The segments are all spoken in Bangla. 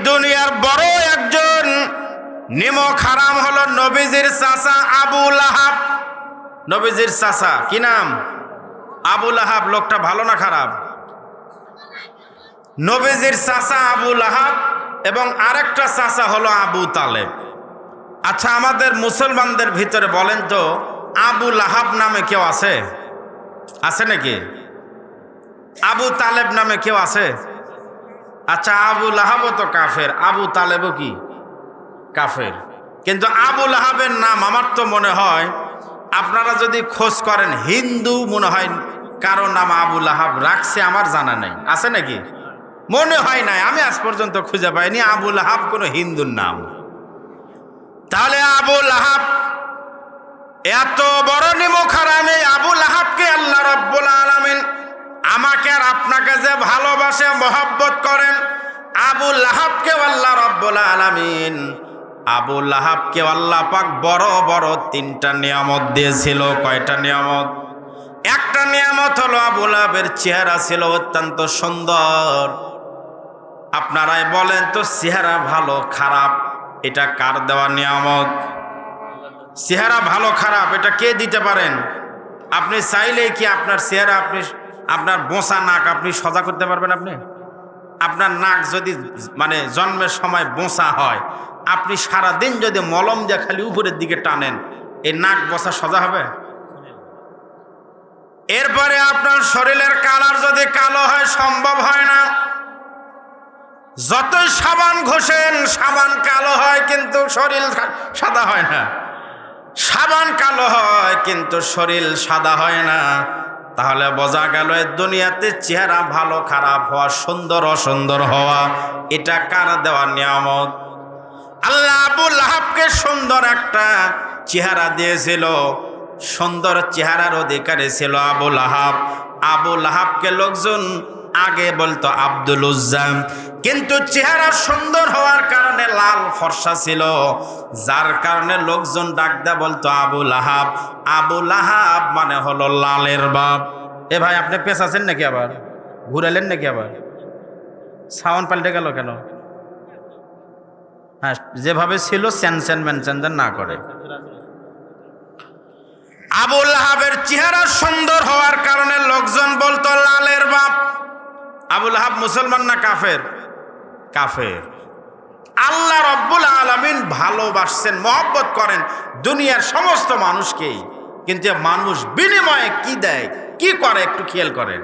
দুনিয়ার বড় একজন নিমক হারাম হলো নবীজির চাচা আবু লাহাব। নবীজির চাচা কি নাম? আবু লাহাব। লোকটা ভালো না খারাপ? নবীজির চাচা আবু লাহাব এবং আরেকটা চাচা হলো আবু তালেব। আচ্ছা, আমাদের মুসলমানদের ভিতরে বলেন তো, আবু লাহাব নামে কেউ আছে? আছে নাকি? আবু তালেব নামে কেউ আছে? আচ্ছা, আবু লাহাবও তো কাফের, আবু তালেবও কি কাফের। কিন্তু আবু লাহাবের নাম আমার তো মনে হয়, আপনারা যদি খোঁজ করেন, হিন্দু মনে হয় কারো নাম আবু লাহাব রাখছে, আমার জানা নেই। আছে নাকি? মনে হয় নাই, আমি আজ পর্যন্ত খুঁজে পাইনি আবু লাহাব কোনো হিন্দুর নাম। তাহলে আবু লাহাব এত বড় নিমক হারামে, আবু লাহাবকে আল্লাহ রাব্বুল আলামিন আমাকে আর আপনাকে যে ভালোবাসে, মহব্বত করেন, আবু লাহাবকে আল্লাহ রাব্বুল আলামিন, আবু লাহাবকে আল্লাহ পাক বড় বড় 3টা নিয়ামত দিয়েছিল। কয়টা নিয়ামত? একটা নিয়ামত হলো আবু লাহাবের চেহারা ছিল অত্যন্ত সুন্দর। আপনারাই বলেন তো, চেহারা ভালো খারাপ এটা কার দেওয়া নিয়ামত? চেহারা ভালো খারাপ এটা কে দিতে পারেন? আপনি চাইলে কি আপনার চেহারা, আপনার বোঁচা নাক আপনি সোজা করতে পারবেন? আপনার নাক যদি মানে জন্মের সময় বোঁচা হয়, আপনি সারাদিন যদি মলম দিয়ে খালি উপরের দিকে টানেন, এই নাক বোঁচা সোজা হবে? এরপরে আপনার শরীরের কালার যদি কালো হয়, সম্ভব হয় না। যতই সাবান ঘষেন, সাবান কালো হয় কিন্তু শরীর সাদা হয় না। সাবান কালো হয় কিন্তু শরীর সাদা হয় না। তাহলে বোঝা গেল এই দুনিয়াতে চেহারা ভালো খারাপ হওয়া, সুন্দর অসুন্দর হওয়া, এটা কার দেওয়া নিয়ামত? আল্লাহ আবু লাহাবকে সুন্দর একটা চেহারা দিয়েছিল। সুন্দর চেহারার অধিকারী ছিল আবু লাহাব। আবু লাহাবকে লোকজন আগে বলতো আব্দুল উজ্জা, কিন্তু চেহারা সুন্দর হওয়ার কারণে লাল ফর্সা ছিল, যার কারণে লোকজন ডাকদা বলতো আবু লাহাব। আবু লাহাব মানে হলো লালের বাপ। এ ভাই, আপনি পেঁচাছেন নাকি? আবার ঘুরালেন নাকি? আবার সাউন্ড পাল্টে গেল কেন? হ্যাঁ, যেভাবে ছিল স্যানসেন ম্যানসেন না করে। আবু লাহাবের চেহারা সুন্দর হওয়ার কারণে লোকজন বলতো লালের বাপ। আবু লাহাব মুসলমান না কাফের? কাফের। আল্লাহ রাব্বুল আলামিন ভালোবাসছেন, মহব্বত করেন দুনিয়ার সমস্ত মানুষকেই, কিন্তু মানুষ বিনিময়ে কি দেয়, কি করে, একটু খেয়াল করেন।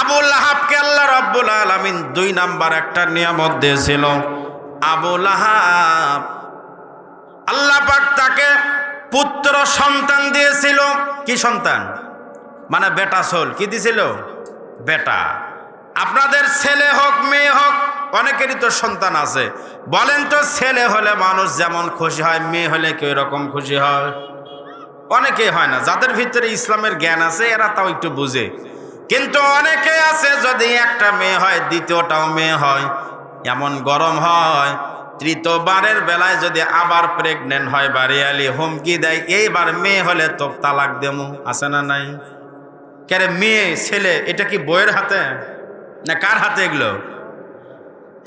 আবু লাহাবকে আল্লাহ রাব্বুল আলামিন 2 নাম্বার একটা নিয়ামত দিয়েছিল। আবু লাহাব, আল্লাহ পাক তাকে পুত্র সন্তান দিয়েছিল। কি সন্তান? মানে বেটা সোল। কি দিয়েছিল? বেটা। আপনাদের ছেলে হোক মেয়ে হোক, অনেকেরই তো সন্তান আছে। বলেন তো, ছেলে হলে মানুষ যেমন খুশি হয়, মেয়ে হলে কি রকম খুশি হয়? অনেকেই হয় না। যাদের ভিতরে ইসলামের জ্ঞান আছে এরা তাও একটু বুঝে, কিন্তু অনেকে আছে যদি একটা মেয়ে হয়, দ্বিতীয়টাও মেয়ে হয়, এমন গরম হয়। তৃতীয়বারের বেলায় যদি আবার প্রেগনেন্ট হয়, বাড়িয়ালি হুমকি দেয়, এইবার মেয়ে হলে তো তালাক দেবো। আছে না নাই? কেরে মেয়ে ছেলে এটা কি বইয়ের হাতে না কার হাতে? এগুলো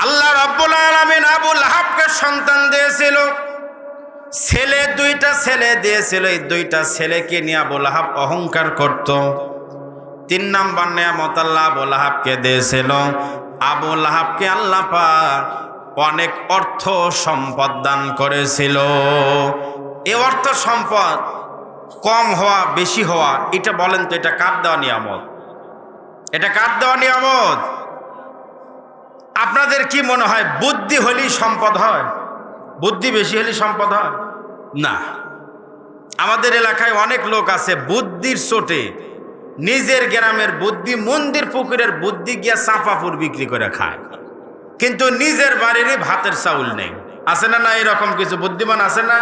আল্লাহ রাব্বুল আলামিন আবু লাহাবকে সন্তান দিয়েছিল। ছেলে 2টা ছেলে দিয়েছিল। এই 2টা ছেলেকে নিয়ে আবু লাহাব অহংকার করত। 3 নাম্বার নিয়ামত আল্লাহ আবু লাহাবকে দিয়েছিল। আবু লাহাবকে আল্লাহ পাক অনেক অর্থ সম্পদ দান করেছিল। এই অর্থ সম্পদ কম হওয়া বেশি হওয়া, এটা বলেন তো, এটা কার দেওয়া নিয়ামত? এটা কার দেওয়া নিয়ামত? আপনাদের কি মনে হয় বুদ্ধি হলেই সম্পদ হয়? বুদ্ধি বেশি হলেই সম্পদ হয় না। আমাদের এলাকায় অনেক লোক আছে বুদ্ধির চোটে নিজের গ্রামের বুদ্ধি, মন্দির পুকুরের বুদ্ধি গিয়া চাঁপাপুর বিক্রি করে খায়, কিন্তু নিজের বাড়িরই ভাতের চাউল নেই। আছে না? না, এরকম কিছু বুদ্ধিমান আছে না?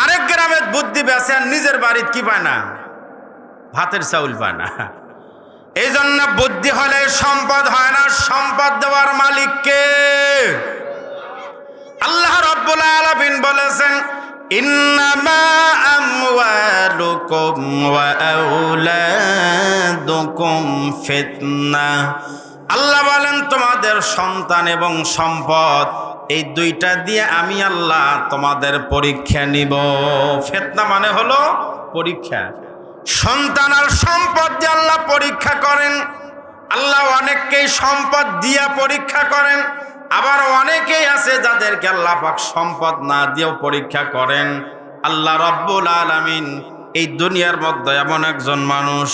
আরেক গ্রামের বুদ্ধি বেছে আর নিজের বাড়ির কি পায় না? ভাতের চাউল পায় না। এই জন্য বুদ্ধি হলে সম্পদ হয় না। সম্পদ দেওয়ার মালিক কে? আল্লাহ রাব্বুল আলামিন বলেছেন, ইন্নামা আমওয়ালুকুম ওয়া আওলাদুকুম ফিতনা। আল্লাহ বলেন, তোমাদের সন্তান এবং সম্পদ, এই দুইটা দিয়ে আমি আল্লাহ তোমাদের পরীক্ষা নিব। ফিতনা মানে হলো পরীক্ষা। সন্তান আর সম্পদ দিয়ে আল্লাহ পরীক্ষা করেন। আল্লাহ অনেককেই সম্পদ দিয়া পরীক্ষা করেন, আবার অনেকেই আছে যাদেরকে আল্লাহ পাক সম্পদ না দিয়েও পরীক্ষা করেন। আল্লাহ রাব্বুল আলামিন এই দুনিয়ার মধ্যে এমন একজন মানুষ,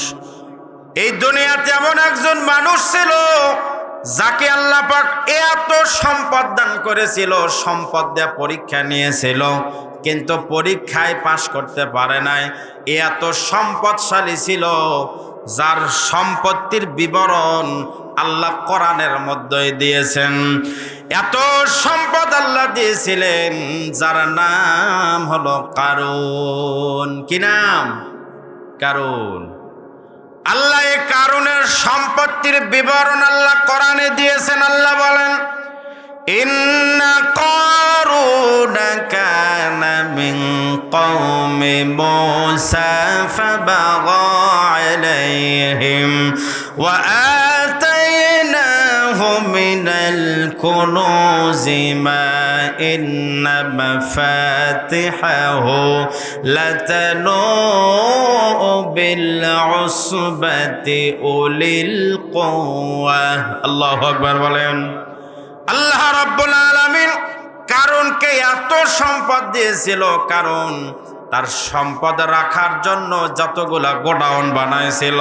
এই দুনিয়াতে এমন একজন মানুষ ছিল যাকে আল্লাহ পাক এত সম্পদ দান করেছিল, সম্পদ দিয়ে পরীক্ষা নিয়েছিল, কিন্তু পরীক্ষায় পাশ করতে পারে নাই। এত সম্পদশালী ছিল যার সম্পত্তির বিবরণ আল্লাহ কোরআনের মধ্যে দিয়েছেন। এত সম্পদ আল্লাহ দিয়েছিলেন যার নাম হলো কারুন। কি নাম? কারুন। আল্লাহ এই কারুনের সম্পত্তির বিবরণ আল্লাহ কোরআনে দিয়েছেন। আল্লাহ বলেন, ইন্না কারুনা কানা মিন কওমি মূসা ফাবাগা আলাইহিম ওয়া আতাইনাহু মিনাল কুনুজি মা ইন্না মাফাতিহাহু লাতানূ বিল উসবাতি উলিল কুওয়া। আল্লাহু আকবার বলেন। আল্লাহ রাব্বুল আলামিন কারুনকে এত সম্পদ দিয়েছিল, কারণ তার সম্পদ রাখার জন্য যতগুলা গোডাউন বানাইছিল,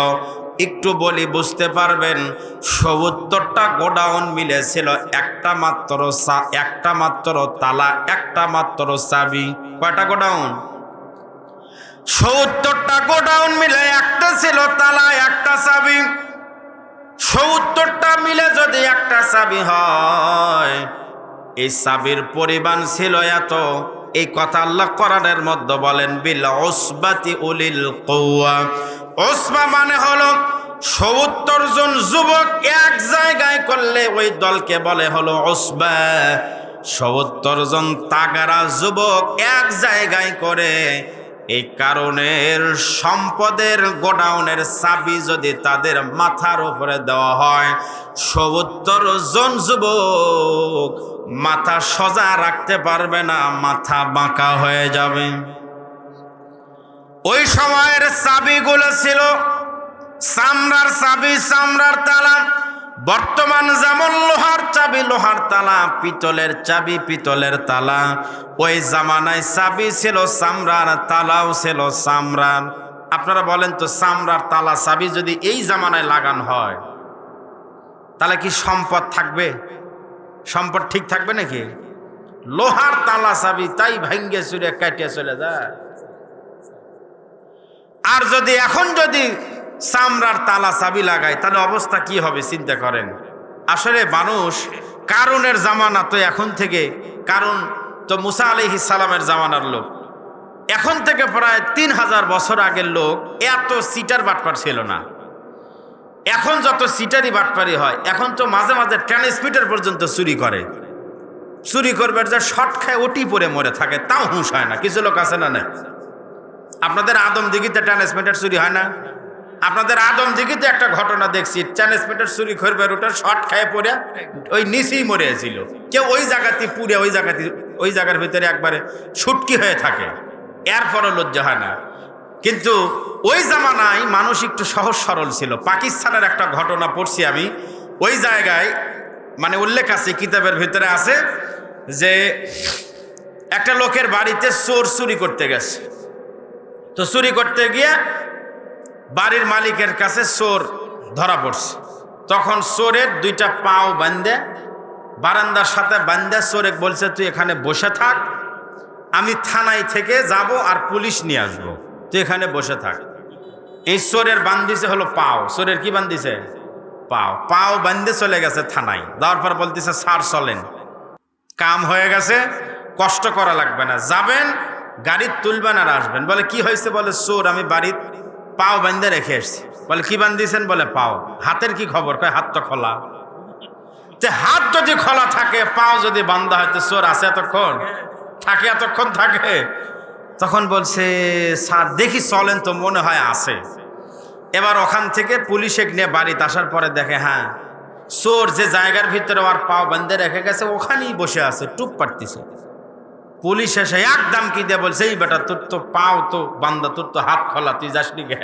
একটু বলি বুঝতে পারবেন, ৭০টা গোডাউন মিলেছিল একটা মাত্র তালা, একটা মাত্র চাবি। কয়টা গোডাউন? ৭০টা গোডাউন মিলে একটা ছিল তালা, একটা চাবি। ৭০টা মিলে যদি একটা চাবি হয়, এই চাবির পরিমাণ ছিল এত। এই কথা আল্লাহ কোরআনের মধ্যে বলেন, বিল উসবাতি উলিল কুওয়া। উসবা মানে হলো ৭০ জন যুবক এক জায়গায় করলে ওই দলকে বলে হলো উসবা। ৭০ জন তাগারা যুবক এক জায়গায় করে এই কারণের সম্পদের গোডাউনের চাবি যদি তাদের মাথার উপরে দেওয়া হয়, ৭০ জন যুবক মাথা সোজা রাখতে পারবে না, মাথা বাঁকা হয়ে যাবে। ওই সময়ের চাবিগুলো ছিল চামড়ার চাবি, চামড়ার তালা। বর্তমান যেমন লোহার চাবি, লোহার তালা, পিতলের চাবি, পিতলের তালা। ওই জামানায় চাবি ছিল চামড়ার, তালাও ছিল চামড়ার। আপনারা বলেন তো, চামড়ার তালা চাবি যদি এই জামানায় লাগানো হয়, তাহলে কি সম্পদ থাকবে? সম্পদ ঠিক থাকবে নাকি? লোহার তালা চাবি তাই ভাঙ্গে চুরে কাটিয়ে চলে যায়। আর যদি এখন যদি চামড়ার তালা চাবি লাগায়, তাহলে অবস্থা কি হবে চিন্তা করেন। আসলে মানুষ কারুনের জামানা তো এখন থেকে, কারণ তো মুসা আলাইহিস সালামের জামানার লোক, এখন থেকে প্রায় ৩০০০ বছর আগের লোক। এত সিটার বাটপার ছিল না। এখন যত সিটারি বাটপারি হয়, এখন তো মাঝে মাঝে ট্রান্সমিটার পর্যন্ত চুরি করে। চুরি করবে যে শর্ট খায় ওটি পরে মরে থাকে, তাও হুঁশ হয় না। কিছু লোক আছে না? আপনাদের আদমদিঘিতে ট্রান্সমিটার চুরি হয় না? আপনাদের আদমদিঘিতে একটা ঘটনা দেখছি, ট্রান্সমিটার চুরি করবে, ওটা শর্ট খায় পড়ে ওই নিচেই মরেছিল। কেউ ওই জায়গাতে পুড়ে ওই জায়গার ভিতরে একবারে ছুটকি হয়ে থাকে, এরপরও লজ্জা হয় না। কিন্তু ওই জামানায় মানুষ একটু সহজ সরল ছিল। পাকিস্তানের একটা ঘটনা পড়ছি আমি, ওই জায়গায় মানে উল্লেখ আছে, কিতাবের ভিতরে আছে যে একটা লোকের বাড়িতে চোর চুরি করতে গেছে। তো চুরি করতে গিয়ে বাড়ির মালিকের কাছে চোর ধরা পড়ছে। তখন চোরের 2টা পাও বান্ধে বারান্দার সাথে বান্ধে চোরে বলছে, তুই এখানে বসে থাক, আমি থানায় থেকে যাব আর পুলিশ নিয়ে আসবো, তুই এখানে বসে থাক। এই চোরের বান্ধিছে হলো পাও। চোরের কি বান্ধিছে? পাও বান্ধে চলে গেছে থানায়। যাওয়ার পর বলতেছে, স্যার চলেন, কাম হয়ে গেছে, কষ্ট করা লাগবে না, যাবেন, গাড়ি তুলবেন আর আসবেন। বলে কি হয়েছে? বলে চোর আমি বাড়ির পাও বান্ধে রেখে এসছি। বলে কি বান্ধিছেন? বলে পাও। হাতের কি খবর? কয় হাত তো খোলা। হাত যদি খোলা থাকে, পাও যদি বান্ধা হয়, তো চোর আছে এতক্ষণ? থাকে? এতক্ষণ থাকে? তখন বলছে, স্যার দেখি চলেন তো, মনে হয় আছে। এবার ওখান থেকে পুলিশে নিয়ে বাড়িতে আসার পরে দেখে, হ্যাঁ চোর যে জায়গার ভিতরে আর পাও বান্ধে রেখে গেছে ওখানেই বসে আছে, টুপ পারতেছে। পুলিশ এসে একদম কি দিয়ে বলছে, এই বেটা তোর তো পাও তো বান্দা, তোর তো হাত খোলা, তুই যাসনি গে?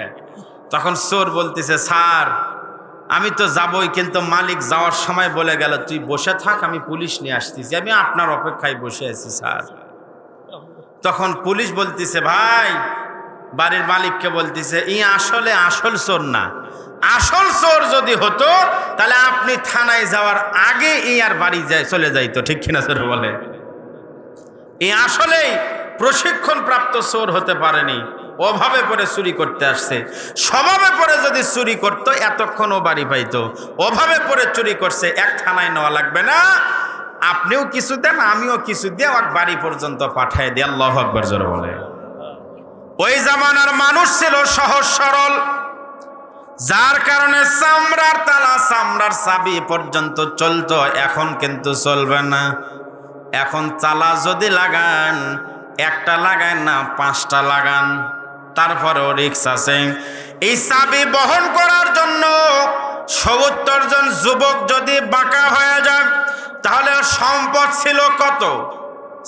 তখন চোর বলতেছে, স্যার আমি তো যাবই, কিন্তু মালিক যাওয়ার সময় বলে গেল তুই বসে থাক, আমি পুলিশ নিয়ে আসতেছি, আমি আপনার অপেক্ষায় বসে আছি স্যার। তখন পুলিশ বলতেছে, ভাই বাড়ির মালিককে বলতেছে, ই আসলে আসল চোর না, আসল চোর যদি হতো তাহলে আপনি থানায় যাওয়ার আগে ই আর বাড়ি চলে যাইতো, ঠিক কিনা স্যার বলে? এ আসলেই প্রশিক্ষণ প্রাপ্ত চোর হতে পারেনি, অভাবে পড়ে চুরি করতে আসছে। স্বভাবে পড়ে যদি চুরি করতো এতক্ষণ ও বাড়ি পাইতো, অভাবে পড়ে চুরি করছে, এক থানায় নেওয়া লাগবে না, আপনিও কিছু দেন আমিও কিছু দিয়ে এক বাড়ি পর্যন্ত পাঠায় দিয়ে। আল্লাহু আকবার জোরে বলে। ওই জামানার মানুষ ছিল সহজ সরল, যার কারণে চামড়ার তালা চামড়ার চাবি পর্যন্ত চলতো, এখন কিন্তু চলবে না। এখন তালা যদি লাগান, একটা লাগান না 5টা লাগান, তারপরেও রিক্স আছে। এই চাবি বহন করার জন্য 70 জন যুবক যদি বাঁকা হয়ে যায় তাহলে সম্পদ ছিল কত?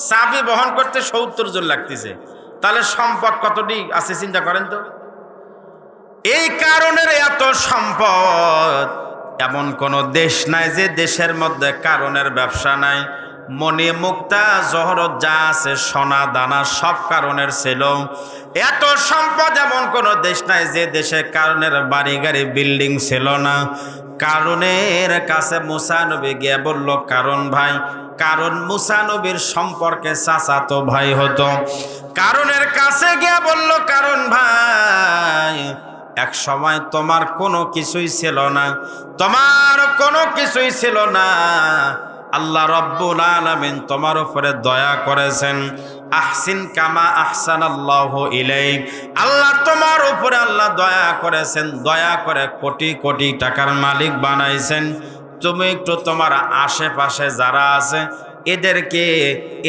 চাবি বহন করতে 70 জন লাগতেছে, তাহলে সম্পদ কতটি আছে চিন্তা করেন তো। এই কারণের এত সম্পদ, এমন কোন দেশ নাই যে দেশের মধ্যে কারণের ব্যবসা নাই। মণি মুক্তা জহরত যা আছে, সোনা দানা সব কারণের ছিল। এত সম্পদ এমন কোন দেশ নাই যে দেশে কারণের বাড়ি গাড়ি বিল্ডিং ছিল না। কারণের কাছে মুসা নবী গিয়ে বলল, কারণ ভাই, কারণ মুসা নবীর সম্পর্কে চাচাতো ভাই হতো। কারণের কাছে গিয়ে বলল, কারণ ভাই এক সময় তোমার কোনো কিছুই ছিল না, তোমার কোনো কিছুই ছিল না, আল্লাহ রব্বুল আলামিন তোমার উপরে দয়া করেছেন। আহসিন কামা আহসানাল্লাহু ইলাইক, আল্লাহ তোমার উপরে আল্লাহ দয়া করেছেন, দয়া করে কোটি কোটি টাকার মালিক বানাইছেন। তুমি একটু তোমার আশেপাশে যারা আছে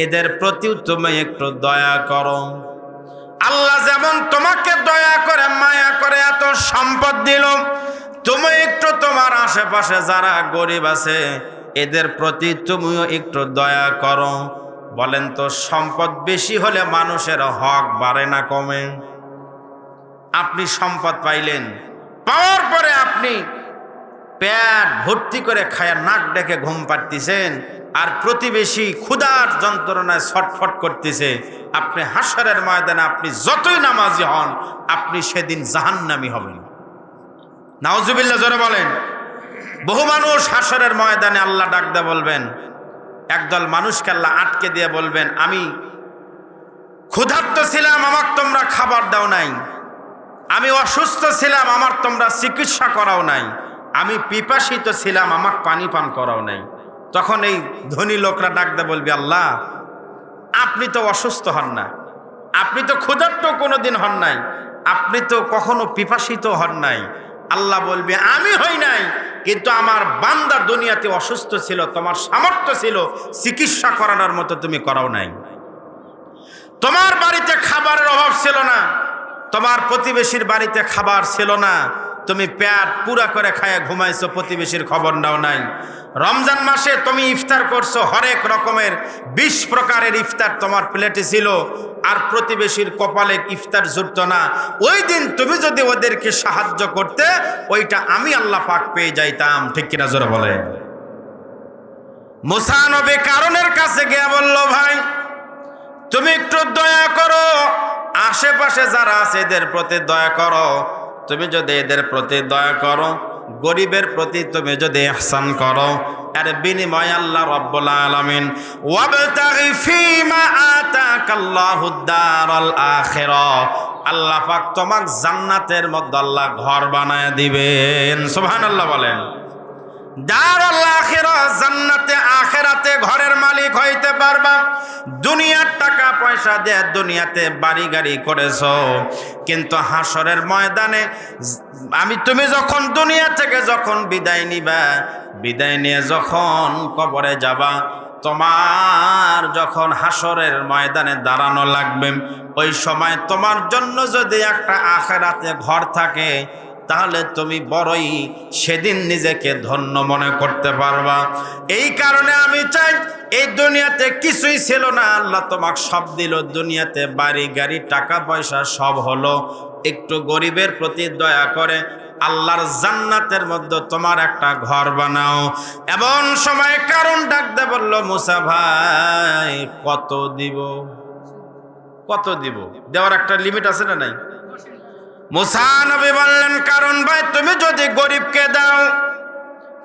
এদের প্রতি তুমি একটু দয়া করো। আল্লাহ যেমন তোমাকে দয়া করে মায়া করে এত সম্পদ দিল, তুমি একটু তোমার আশেপাশে যারা গরিব আছে এদের প্রতি তুমিও একটু দয়া করো। বলেন তো, সম্পদ বেশি হলে মানুষের হক বাড়ে না কমে? আপনি সম্পদ পাইলেন, পাওয়ার পরে আপনি পেট ভর্তি করে খায়া নাক ডেকে ঘুম পাড়তেছেন, আর প্রতিবেশী ক্ষুধার যন্ত্রণায় ছটফট করতেছে। আপনি হাসরের ময়দানে আপনি যতই নামাজি হন, আপনি সেদিন জাহান্নামী হবেন। নাউজুবিল্লাহ জোরে বলেন। বহু মানুষ হাসরের ময়দানে আল্লাহ ডাক দিয়ে বলবেন, একদল মানুষকে আল্লাহ আটকে দিয়ে বলবেন, আমি ক্ষুধার্ত ছিলাম, আমার তোমরা খাবার দাও নাই, আমি অসুস্থ ছিলাম, আমার তোমরা চিকিৎসা করাও নাই, আমি পিপাসিত ছিলাম, আমার পানি পান করাও নাই। তখন এই ধনী লোকরা ডাক দিয়ে বলবে, আল্লাহ আপনি তো অসুস্থ হন না, আপনি তো ক্ষুধার্ত কোনোদিন হন নাই, আপনি তো কখনো পিপাসিত হন নাই। আল্লাহ বলবে, আমি হই নাই, কিন্তু আমার বান্দা দুনিয়াতে অসুস্থ ছিল, তোমার সামর্থ্য ছিল চিকিৎসা করানোর মতো, তুমি করাও নাই। তোমার বাড়িতে খাবারের অভাব ছিল না, তোমার প্রতিবেশীর বাড়িতে খাবার ছিল না, তুমি পেট পুরা করে খায়া ঘুমাইছো, প্রতিবেশীর খবর নাও নাই। রমজান মাসে তুমি ইফতার করছো, হরেক রকমের 20 প্রকারের ইফতার তোমার প্লেটে ছিল, আর প্রতিবেশীর কপালে ইফতার জুটতো না। ওই দিন তুমি যদি ওদেরকে সাহায্য করতে, ওইটা আমি আল্লাহ পাক পেয়ে যাইতাম, ঠিক কিনা জোরে বলে। মুসা নবী কারণের কাছে গিয়ে বলল, ভাই তুমি একটু দয়া করো, আশেপাশে যারা আছে এদের প্রতি দয়া করো। তুমি যদি এদের প্রতি দয়া করো, গরিবের প্রতি তুমি যদি ইহসান করো, এর বিনিময়ে আল্লাহ রাব্বুল আলামিন ওয়াবতাগি ফীমা আতাকাল্লাহুদ দারাল আখিরাহ, আল্লাহ পাক তোমাকে জান্নাতের মধ্যে আল্লাহ ঘর বানায় দিবেন। সুবহানাল্লাহ বলেন। দারুল আখিরাহ, জান্নাতে আখিরাতে ঘরের মালিক হইতে পারবা। দুনিয়ার টাকা পয়সা দিয়ে দুনিয়াতে বাড়ি গাড়ি করেছো, কিন্তু হাসরের ময়দানে তুমি যখন দুনিয়া থেকে যখন বিদায় নিবা, বিদায় নিয়ে যখন কবরে যাবা, তোমার যখন হাসরের ময়দানে দাঁড়ানো লাগবে, ওই সময় তোমার জন্য যদি একটা আখিরাতে ঘর থাকে, তাহলে তুমি বড়ই সেদিন নিজেকে ধন্য মনে করতে পারবা। এই কারণে আমি চাই, এই দুনিয়াতে কিছুই ছিল না, আল্লাহ তোমাকে সব দিল। দুনিয়াতে বাড়ি গাড়ি টাকা পয়সা সব হলো, একটু গরিবের প্রতি দয়া করে আল্লাহর জান্নাতের মধ্যে তোমার একটা ঘর বানাও। এমন সময় কারণ ডাকতে বলল, মুসা ভাই কত দিব, কত দিব? দেওয়ার একটা লিমিট আছে না নাই? মুসা নবী বললেন, কারণ ভাই তুমি যদি গরিবকে দাও,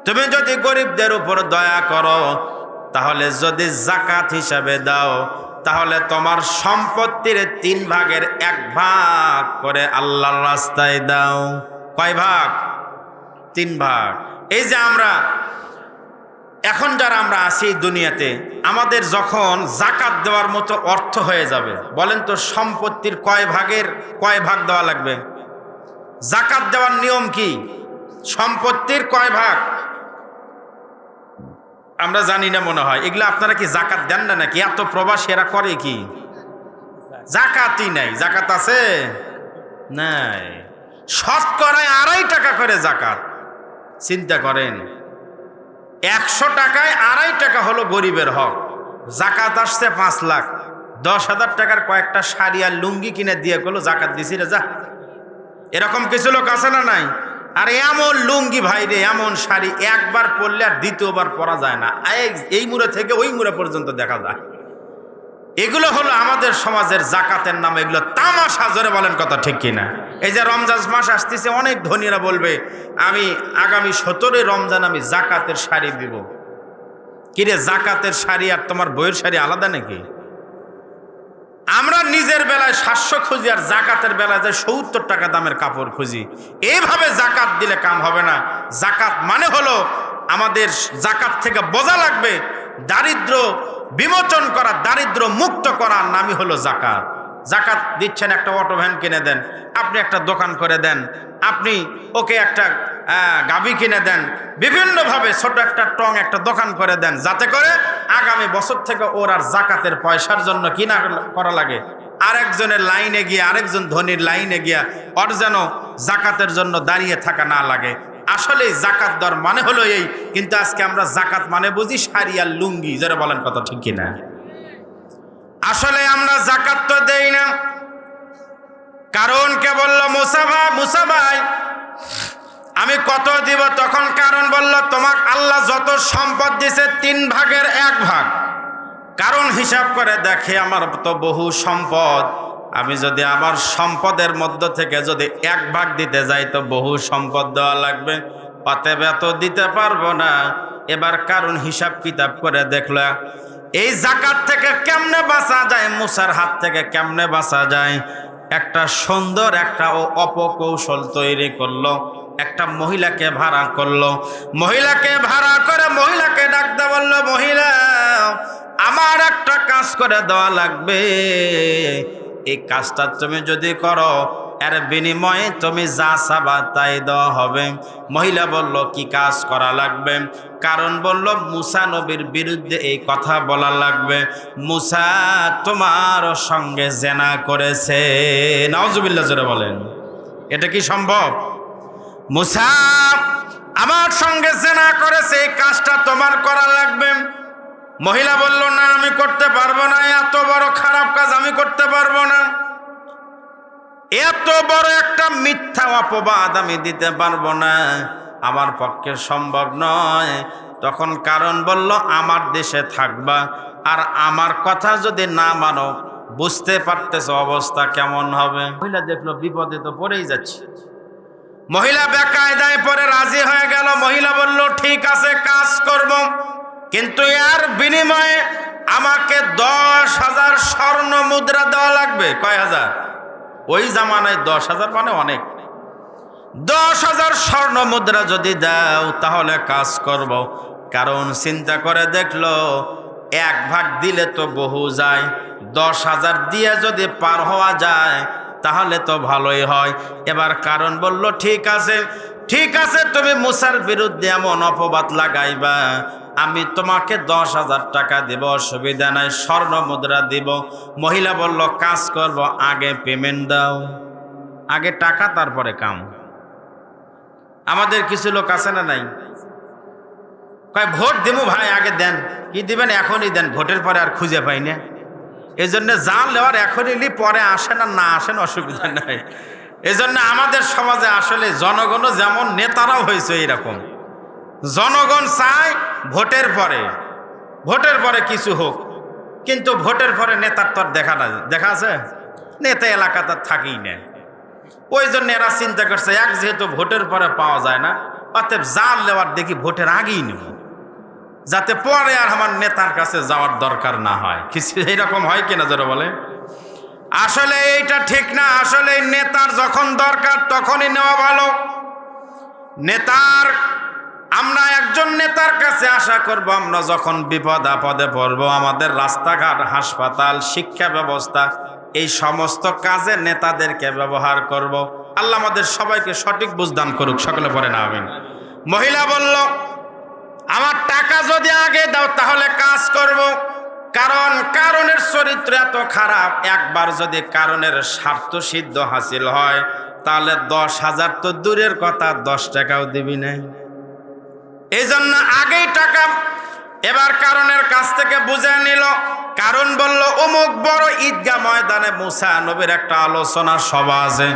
তুমি যদি গরিবদের উপর দয়া করো, তাহলে যদি জাকাত হিসাবে দাও, তাহলে তোমার সম্পত্তির 3 ভাগের 1 ভাগ করে আল্লাহর রাস্তায় দাও। কয় ভাগ? 3 ভাগ। এই যে আমরা এখন যারা আমরা আছি দুনিয়াতে, আমাদের যখন জাকাত দেওয়ার মতো অর্থ হয়ে যাবে, বলেন তো সম্পত্তির কয় ভাগ দেওয়া লাগবে? জাকাত দেওয়ার নিয়ম কি? সম্পত্তির কয় ভাগ? আমরা জানি না মনে হয়। এগুলা আপনারা কি জাকাত দেন না নাকি? এত প্রবাসী এরা করে কি? জাকাতই নাই। জাকাত আছে? নাই। শতকরায় 2.5 টাকা করে জাকাত। চিন্তা করেন, 100 টাকায় 2.5 টাকা হলো গরিবের হক। জাকাত আসছে 5 লাখ, 10,000 টাকার কয়েকটা শাড়ি আর লুঙ্গি কিনে দিয়ে করলো জাকাত দিছি রে যা। এরকম কিছু লোক আছে না নাই? আর এমন লুঙ্গি ভাই রে, এমন শাড়ি একবার পরলে আর দ্বিতীয়বার পরা যায় না, এই মুড়ে থেকে ওই মুড়ে পর্যন্ত দেখা যায়। এগুলো হলো আমাদের সমাজের জাকাতের নামে এগুলো তামাশা। জোরে বলেন কথা ঠিক কিনা? এই যে রমজান মাস আসতেছে, অনেক ধনীরা বলবে আমি আগামী 17 রমজান আমি জাকাতের শাড়ি দিব। কিরে, জাকাতের শাড়ি আর তোমার বইয়ের শাড়ি আলাদা নাকি? আমরা নিজের বেলায় 700 খুঁজি আর জাকাতের বেলায় যে 70 টাকা দামের কাপড় খুঁজি। এইভাবে জাকাত দিলে কাম হবে না। জাকাত মানে হলো আমাদের জাকাত থেকে বোঝা লাগবে, দারিদ্র বিমোচন করা, দারিদ্র মুক্ত করার নামই হলো জাকাত। জাকাত দিচ্ছেন, একটা অটো ভ্যান কিনে দেন, আপনি একটা দোকান করে দেন, আপনি ওকে একটা গাভী কিনে দেন, বিভিন্নভাবে ছোট একটা একটা দোকান করে দেন, যাতে করে আগামী বছর থেকে ওর আর জাকাতের পয়সার জন্য কি না করা লাগে, আরেকজনের লাইনে গিয়ে, আরেকজন ধনীর লাইনে গিয়া ওর যেন জাকাতের জন্য দাঁড়িয়ে থাকা না লাগে। আসলে জাকাত দেওয়ার মানে হলো এই, কিন্তু আজকে আমরা জাকাত মানে বুঝি শাড়ি আর লুঙ্গি। যারা বলেন কথা ঠিক কিনা? আসলে আমরা জাকাত তো দেই না। কারণ কে বলল, মুসা ভাই আমি কত দিব? তখন কারণ বলল, তোমার আল্লাহ যত সম্পদ দিছে 3 ভাগের 1 ভাগ। কারণ হিসাব করে দেখে আমার তো বহু সম্পদ, আমি যদি আমার সম্পদের মধ্য থেকে যদি 1 ভাগ দিতে যাই তো বহু সম্পদ দেওয়া লাগবে, অতএব এত দিতে পারবো না। এবার কারণ হিসাব কিতাব করে দেখলো, এই জাকাত থেকে কেমনে বাঁচা যায়, মুসার হাত থেকে কেমনে বাঁচা যায়। একটা সুন্দর একটা অপকৌশল তৈরি করলো। একটা মহিলাকে ভাড়া করলো, মহিলাকে ভাড়া করে মহিলাকে ডাকতে বললো, মহিলা আমার একটা কাজ করে দেওয়া লাগবে, এই কাজটা তুমি যদি করো এর বিনিময়ে তুমি যা চাবা তাই দেওয়া হবে। মহিলা বলল, কি কাজ করা লাগবে? কারণ বলল, মুসা নবীর বিরুদ্ধে এই কথা বলা লাগবে, মুসা তোমার সঙ্গে জেনা করেছে। নাউজুবিল্লাহ জোরে বলেন, এটা কি সম্ভব? মুসা আমার সঙ্গে জেনা করেছে, এই কাজটা তোমার করা লাগবে। মহিলা বলল, না আমি করতে পারবো না, এত বড় খারাপ কাজ আমি করতে পারবো না, এত বড় একটা মিথ্যা অপবাদ আমি দিতে পারবো না, আমার পক্ষে সম্ভব নয়। তখন কারণ বলল, আমার দেশে থাকবা, আর আমার কথা যদি না মানো বুঝতে পারতেছো অবস্থা কেমন হবে। মহিলা দেখলো বিপদে তো পড়েই যাচ্ছে, মহিলা বেকায়দায় পরে রাজি হয়ে গেল। মহিলা বলল, ঠিক আছে কাজ করব, কিন্তু এর বিনিময়ে আমাকে 10,000 স্বর্ণ মুদ্রা দেওয়া লাগবে। কয় হাজার? ওই জামানায় 10,000 মানে অনেক। 10,000 স্বর্ণ মুদ্রা যদি দাও তাহলে কাজ করব। কারণ চিন্তা করে দেখলো 1 ভাগ দিলে তো বহু যায়, 10,000 দিয়ে যদি পার হওয়া যায় তাহলে তো ভালোই হয়। এবার কারণ বলল, ঠিক আছে ঠিক আছে, তুমি মুসার বিরুদ্ধে এমন অপবাদ লাগাইবা, আমি তোমাকে 10,000 টাকা দেব, অসুবিধা নাই, স্বর্ণ মুদ্রা দিব। মহিলা বলল, কাজ করব, আগে পেমেন্ট দাও, আগে টাকা তারপরে কাম। আমাদের কিছু লোক আছে না নাই, কয় ভোট দেবো ভাই, আগে দেন। কি দিবেন? এখনই দেন, ভোটের পরে আর খুঁজে পাই না। এই জন্য জান নেওয়ার এখনই নি, পরে আসেন আর না আসেন অসুবিধা নাই। এই জন্য আমাদের সমাজে আসলে জনগণও যেমন, নেতারাও হয়েছে এইরকম। জনগণ চায় ভোটের পরে, ভোটের পরে কিছু হোক, কিন্তু ভোটের পরে নেতার তো দেখা আছে, নেতা এলাকা তার থাকেই না। ওই জন্য এরা চিন্তা করছে, এক যেহেতু ভোটের পরে পাওয়া যায় না, অতএব জাল নেওয়ার দেখি ভোটের আগেই নেব, যাতে পরে আর আমার নেতার কাছে যাওয়ার দরকার না হয়। কিছু এইরকম হয় কিনা যারা বলে? আসলে এইটা ঠিক না। আসলে নেতার যখন দরকার তখনই নেওয়া ভালো। নেতার, আমরা একজন নেতার কাছে আশা করব, আমরা যখন বিপদ আপদে পড়বো, আমাদের রাস্তাঘাট, হাসপাতাল, শিক্ষা ব্যবস্থা, এই সমস্ত কাজে নেতাদেরকে ব্যবহার করব। আল্লাহ আমাদের সবাইকে সঠিক বুঝদান করুক, সকলে পড়ে না আমিন। মহিলা বলল, আমার টাকা যদি আগে দাও তাহলে কাজ করব, কারণ কারণের চরিত্র এত খারাপ, একবার যদি কারণের স্বার্থ সিদ্ধ হাসিল হয় তাহলে 10,000 তো দূরের কথা, 10 টাকাও দিবি নাই। এই জন্য আগেই টাকা। এবার কারণের কাছ থেকে বুঝে নিল। কারণ বলল, অমুক বড় ঈদগাহ ময়দানে মুসা নবীর একটা আলোচনা সভা আছে,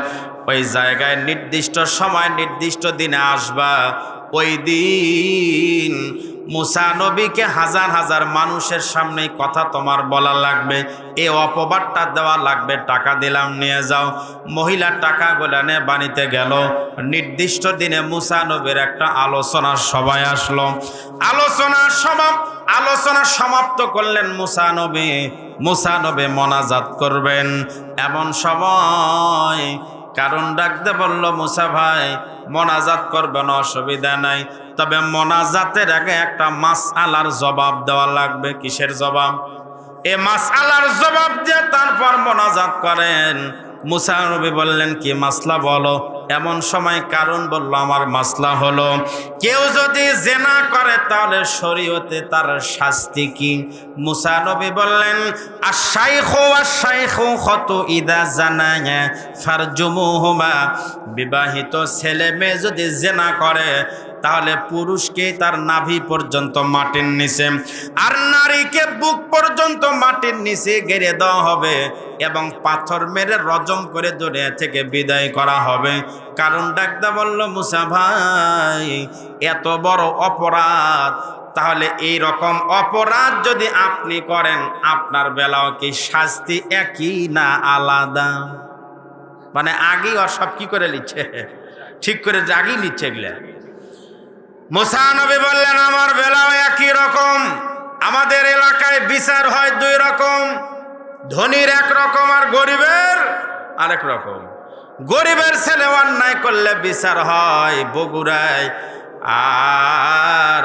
ওই জায়গায় নির্দিষ্ট সময় নির্দিষ্ট দিনে আসবা। ওই দিন মুসা নবীকে হাজার হাজার মানুষের সামনে কথা তোমার বলা লাগবে, এই অপবাদটা দেওয়া লাগবে, টাকা দিলাম নিয়ে যাও। মহিলা টাকাগুলো নিয়ে বাড়িতে গেল। নির্দিষ্ট দিনে মুসা নবীর একটা আলোচনার সভায় আসলো। আলোচনা সমাপ্ত করলেন মুসা নবী। মুসা নবী মোনাজাত করবেন, এমন সময় কারণ ডাকতে বলল, মুসা ভাই মোনাজাত করবেন, অসুবিধা নাই, তবে মোনাজাতের আগে একটা মাসআলার জবাব দেওয়া লাগবে। কিসের জবাব? এ মাসআলার জবাব দিয়ে তারপর মোনাজাত করেন। মুসা নবী বললেন, কি মাসলা বলো? এমন সময় কারণ বলল, আমার মাসলা হলো, কেউ যদি জেনা করে তাহলে শরীয়তে তার শাস্তি কি? মুসা নবী বললেন, আশ-শাইখু খাতু ইদা জানায়া ফারজুমুহুমা, বিবাহিত ছেলে মেয়ে যদি জেনা করে তাহলে পুরুষকে তার নাভি পর্যন্ত মাটির নিচে, আর নারীকে বুক পর্যন্ত মাটির নিচে গেড়ে দেওয়া হবে এবং পাথর মেরে রজম করে দুনিয়া থেকে বিদায় করা হবে। কারণ ডাকতে বলল, মুসা ভাই এত বড় অপরাধ, তাহলে এই রকম অপরাধ যদি আপনি করেন, আপনার বেলাও কি শাস্তি একই না আলাদা? মানে আগেই সব কি করে নিচ্ছে, ঠিক করে আগেই নিচ্ছে এগুলা। মুসা নবী বললেন, আমার বেলাও একই রকম। আমাদের এলাকায় বিচার হয় 2 রকম, ধনীর এক রকম আর গরিবের আরেক রকম। গরিবের ছেলে অন্যায় করলে বিচার হয় বগুড়ায়, আর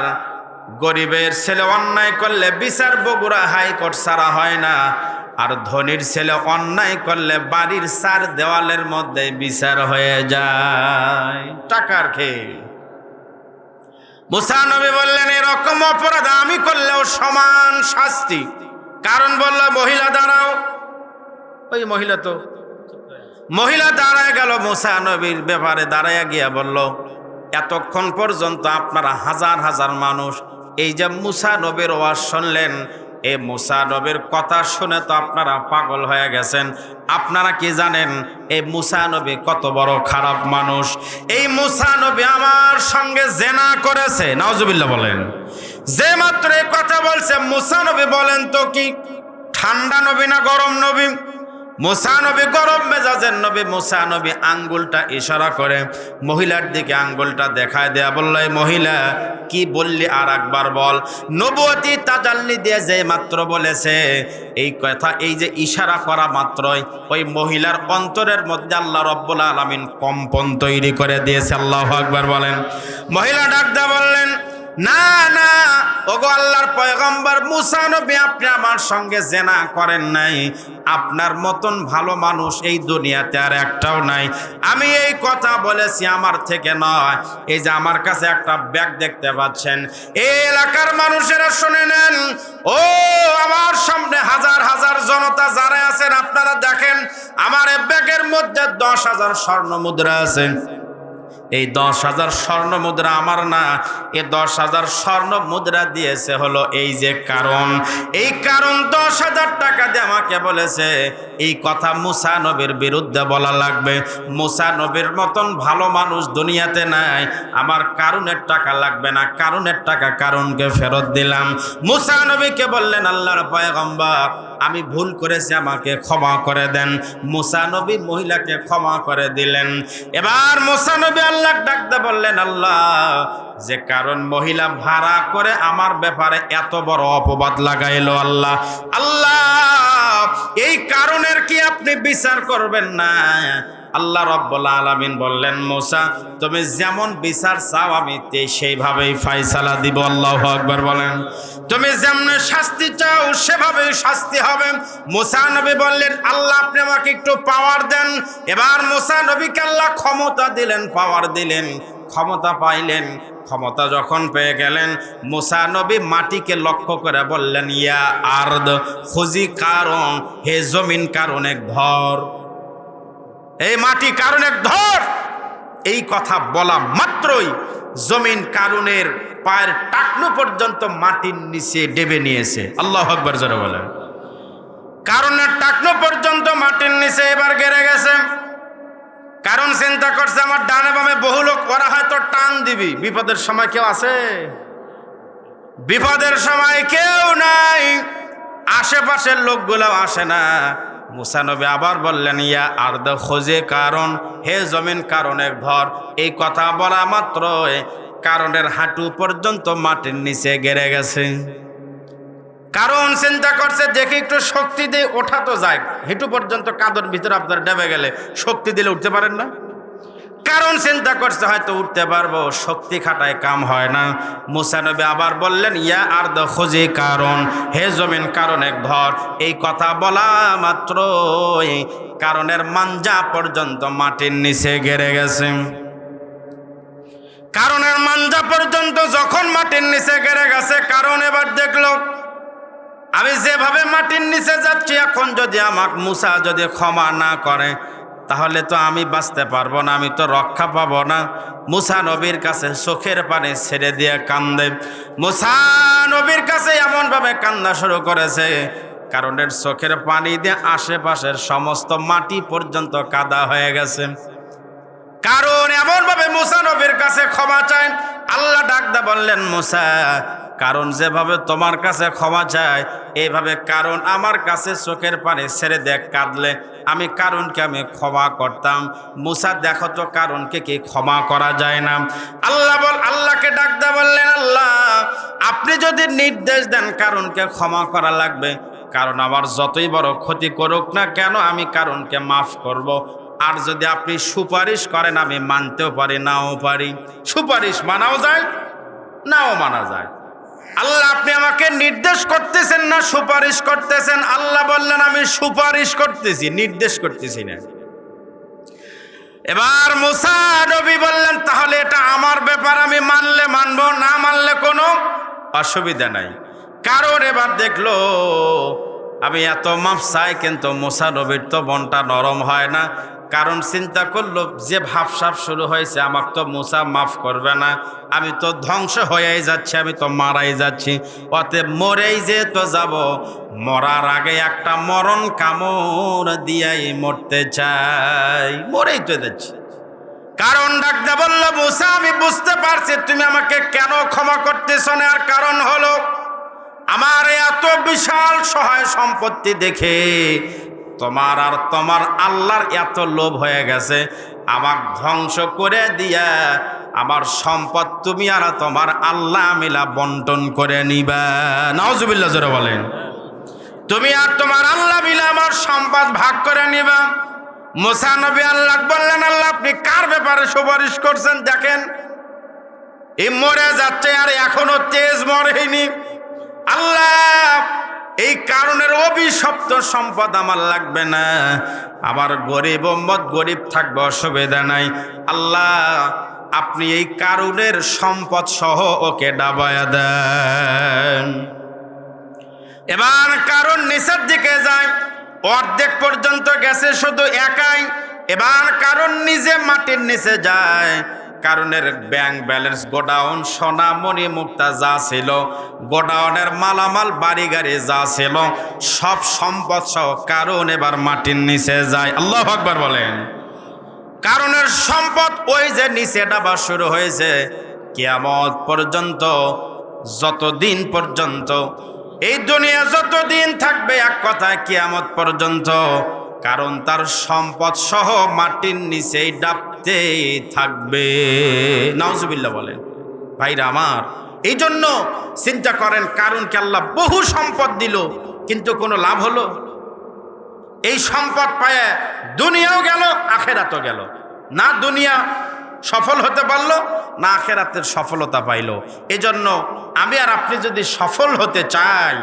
গরিবের ছেলে অন্যায় করলে বিচার বগুড়া হাইকোর্ট ছাড়া হয় না। আর ধনীর ছেলে অন্যায় করলে বাড়ির 4 দেওয়ালের মধ্যে বিচার হয়ে যায়, টাকার খেয়ে। মুসা নবী বললেন, এরকম অপরাধ আমি করলেও সমান শাস্তি। কারণ বলল, মহিলা দাঁড়াও। ওই মহিলা দাঁড়ায় গেল। মুসা নবীর ব্যাপারে দাঁড়ায় গিয়া বলল, এতক্ষণ পর্যন্ত আপনারা হাজার হাজার মানুষ এই যে মুসা নবীর ওয়াজ শুনলেন, এই মুসা নবীর কথা শুনে তো আপনারা পাগল হয়ে গেছেন। আপনারা কি জানেন এই মুসা নবী কত বড় খারাপ মানুষ? এই মুসা নবী আমার সঙ্গে জেনা করেছে। নাউজুবিল্লাহ বলেন। যে মাত্র এই কথা বলছে, মুসা নবী বলেন তো কি ঠান্ডা নবী না গরম নবী? মুসা নবী গরম মেজাজের নবী। মুসা নবী আঙ্গুলটা ইশারা করে মহিলার দিকে আঙ্গুলটা দেখায় দেয়া বলল, মহিলা কি বললি আর একবার বল। নবুয়তি তাজাল্লি দিয়ে যে মাত্র বলেছে এই কথা, এই যে ইশারা করা মাত্রই ওই মহিলার অন্তরের মধ্যে আল্লাহ রব্বুল আলামিন কম্পন তৈরি করে দিয়েছে। আল্লাহু আকবার বলেন। মহিলা ডাক দিয়ে বললেন, না না ওগো আল্লাহর পয়গম্বর মুসা নবী, আপনি আমার সঙ্গে জেনা করেন নাই। আপনার মতন ভালো মানুষ এই দুনিয়াতে আর একটাও নাই। আমি এই কথা বলেছি আমার থেকে নয়। এই যে আমার কাছে একটা ব্যাগ দেখতে পাচ্ছেন, এই এলাকার মানুষেরা শুনে নেন। ও আমার সামনে হাজার হাজার জনতা যারা আছেন, আপনারা দেখেন আমার এই ব্যাগের মধ্যে 10,000 স্বর্ণ মুদ্রা আছে। এই 10,000 স্বর্ণ মুদ্রা আমার না, এই 10,000 স্বর্ণ মুদ্রা দিয়েছে হলো এই যে কারণ, এই কারণ 10,000 টাকা দিয়ে আমাকে বলেছে এই কথা মুসা নবীর বিরুদ্ধে বলা লাগবে। মুসা নবীর মতন ভালো মানুষ দুনিয়াতে নাই, আমার কারুনের টাকা লাগবে না, কারুনের টাকা কারুনকে ফেরত দিলাম। মুসা নবীকে বললেন, আল্লাহর পয়গম্বর আমি ভুল করেছি, আমাকে ক্ষমা করে দেন। মুসা নবী মহিলাকে ক্ষমা করে দিলেন। এবার মুসা নবী আল্লাহ ডাকতে বললেন, আল্লাহ যে কারণ মহিলা ভাড়া করে আমার ব্যাপারে এত বড় অপবাদ লাগাইলো, আল্লাহ আল্লাহ এই কারণের কি আপনি বিচার করবেন না? আল্লাহ রাব্বুল আলামিন বললেন, মুসা তুমি যেমন বিচার চাও আমি সেইভাবেই ফয়সালা দিব। আল্লাহু আকবার বলেন। তুমি যেমন শাস্তি চাও সেভাবেই শাস্তি হবে। মুসা নবী বললেন, আল্লাহ আপনি আমাকে একটু পাওয়ার দেন। এবার মুসা নবীকে আল্লাহ ক্ষমতা দিলেন, পাওয়ার দিলেন, ক্ষমতা পাইলেন। ক্ষমতা যখন পেয়ে গেলেন, মুসা নবী মাটিকে লক্ষ্য করে বললেন, ইয়া আরদ খুজি কারণ, হে জমিন কারণ এক ধর, এই মাটি কারণ এক ধর। এই কথা বলা মাত্রই জমিন কারুনের পায়ের টাকনু পর্যন্ত মাটির নিচে ডেবে নিয়েছে। আল্লাহু আকবার জোরে বলেন। কারণের টাকনু পর্যন্ত মাটির নিচে এবার গেড়ে গেছে। কারণ চিন্তা করছে আমার ডানে বামে বহু লোক, ওরা হয়তো টান দিবি, বিপদের সময় কেউ আছে? বিপদের সময় কেউ নাই, আশেপাশের লোকগুলো আসে না। মুসা নবী আবার বললেন, ইয়া আরদ খোঁজে কারণ, হে জমিন কারণ এক ধর। এই কথা বলা মাত্র কারণের হাঁটু পর্যন্ত মাটির নিচে গেড়ে গেছে। কারণ চিন্তা করছে দেখি একটু শক্তি দিয়ে ওঠা তো যায়, হাঁটু পর্যন্ত কাঁদর ভিতরে আপনার ডেবে গেলে শক্তি দিলে উঠতে পারেন না। কারণ চিন্তা করছে হয়তো উঠতে পারবো, শক্তি খাটায় কাম হয় না। মুসা নবী আবার বললেন, ইয়া আরদ খুজি কারণ, হে জমিন কারণ এক ধর। এই কথা বলা মাত্র কারণের মাঞ্জা পর্যন্ত মাটির নিচে গেড়ে গেছে। কারণের মাঞ্জা পর্যন্ত যখন মাটির নিচে গেড়ে গেছে, কারণ এবার দেখলো আমি যেভাবে মাটির নিচে যাচ্ছি, এখন যদি আমাকে মুসা যদি ক্ষমা না করে তাহলে তো আমি বাঁচতে পারবো না, আমি তো রক্ষা পাবো না। মুসা নবীর কাছে চোখের পানি ছেড়ে দিয়ে কান্দে। মুসা নবীর কাছে এমনভাবে কান্না শুরু করেছে, কারণের চোখের পানি দিয়ে আশেপাশের সমস্ত মাটি পর্যন্ত কাদা হয়ে গেছে। কারণ এমনভাবে মুসা নবীর কাছে ক্ষমা চায়। আল্লাহ ডাকদা বললেন, মুসা কারণ যেভাবে তোমার কাছে ক্ষমা চায়, এইভাবে কারণ আমার কাছে চোখের পানি ছেড়ে দেখ কাঁদলে আমি কারণকে আমি ক্ষমা করতাম। মুসা দেখো তো কারণকে কি ক্ষমা করা যায় না? আল্লাহকে ডাকদা বললেন, আল্লাহ আপনি যদি নির্দেশ দেন কারণকে ক্ষমা করা লাগবে, কারণ আমার যতই বড় ক্ষতি করুক না কেন আমি কারণকে মাফ করব। আর যদি আপনি সুপারিশ করেন আমি মানতেও পারি, নাও পারি। সুপারিশ মানাও যায়, নাও মানা যায়। আল্লাহ আপনি আমাকে নির্দেশ করতেছেন না সুপারিশ করতেছেন? আল্লাহ বললেন, আমি সুপারিশ করতেছি, নির্দেশ করতেছি না। এবার মুসা নবী বললেন, তাহলে এটা আমার ব্যাপার, আমি মানলে মানবো, না মানলে কোনো অসুবিধা নাই। কারণ এবার দেখলো আমি এত মাফ চাই, কিন্তু মুসা নবীর তো মনটা নরম হয় না। কারণ চিন্তা করলো যে ভাবসাব শুরু হয়েছে, আমাকে তো মুসা মাফ করবে না, আমি তো ধ্বংস হয়েই যাচ্ছি, আমি তো মারাই যাচ্ছি, অতএব মরেই যে তো যাব, মরার আগে একটা মরণ কামড় দিয়াই মরতে চাই, মরেই তো যাচ্ছি। কারণ ডাকতে বলল, মুসা আমি বুঝতে পারছি তুমি আমাকে কেন ক্ষমা করতেছ না। আর কারণ হলো আমার এত বিশাল সহায় সম্পত্তি দেখে তোমার আর তোমার আল্লাহর এত লোভ হয়ে গেছে, আমাকে ধ্বংস করে দিয়া আমার সম্পদ তুমি আর তোমার আল্লাহ মিলা বন্টন করে নিবা। নাউজুবিল্লাহ জোরে বলেন। তুমি আর তোমার আল্লাহ মিলা আমার সম্পদ ভাগ করে নিবা। মুসা নবী আল্লাহ বললেন, আল্লাহ আপনি কার ব্যাপারে সুপারিশ করছেন? দেখেন এই মরে যাচ্ছে আর এখনো তেজ মরেনি। আল্লাহ এই কারণের অভিশপ্ত সম্পদ আমার লাগবে না, আমার গরিব উম্মত গরিব থাকবে, অসুবিধা নাই। আল্লাহ আপনি এই কারণের সম্পদ সহ ওকে ডাবায়া দেন। এবার কারণ নিচের দিকে যায়, অর্ধেক পর্যন্ত গেছে শুধু একাই। এবার কারণ নিজে মাটির নিচে যায়, কারণের ব্যাংক ব্যালেন্স, গোডাউন, সোনা মণি মুক্তা যা ছিল, গোডাউনের মালামাল, বাড়ি গাড়ি যা ছিল, সব সম্পদ সহ কারণ এবার মাটির নিচে যায়। আল্লাহু আকবার বলেন। কারণের সম্পদ ওই যে নিচে ডাবা শুরু হয়েছে কিয়ামত পর্যন্ত, যতদিন পর্যন্ত এই দুনিয়া যতদিন থাকবে, এক কথায় কিয়ামত পর্যন্ত, কারণ তার সম্পদ সহ মাটির নিচেই ডাবতে থাকবে। নাউজুবিল্লাহ বলেন। ভাইরা আমার, এই জন্য চিন্তা করেন, কারণকে আল্লাহ বহু সম্পদ দিল, কিন্তু কোনো লাভ হলো? এই সম্পদ পায় দুনিয়াও গেল, আখেরাতও গেল না। দুনিয়া সফল হতে পারলো না, আখেরাতের সফলতা পাইল। এজন্য আমি আর আপনি যদি সফল হতে চাই,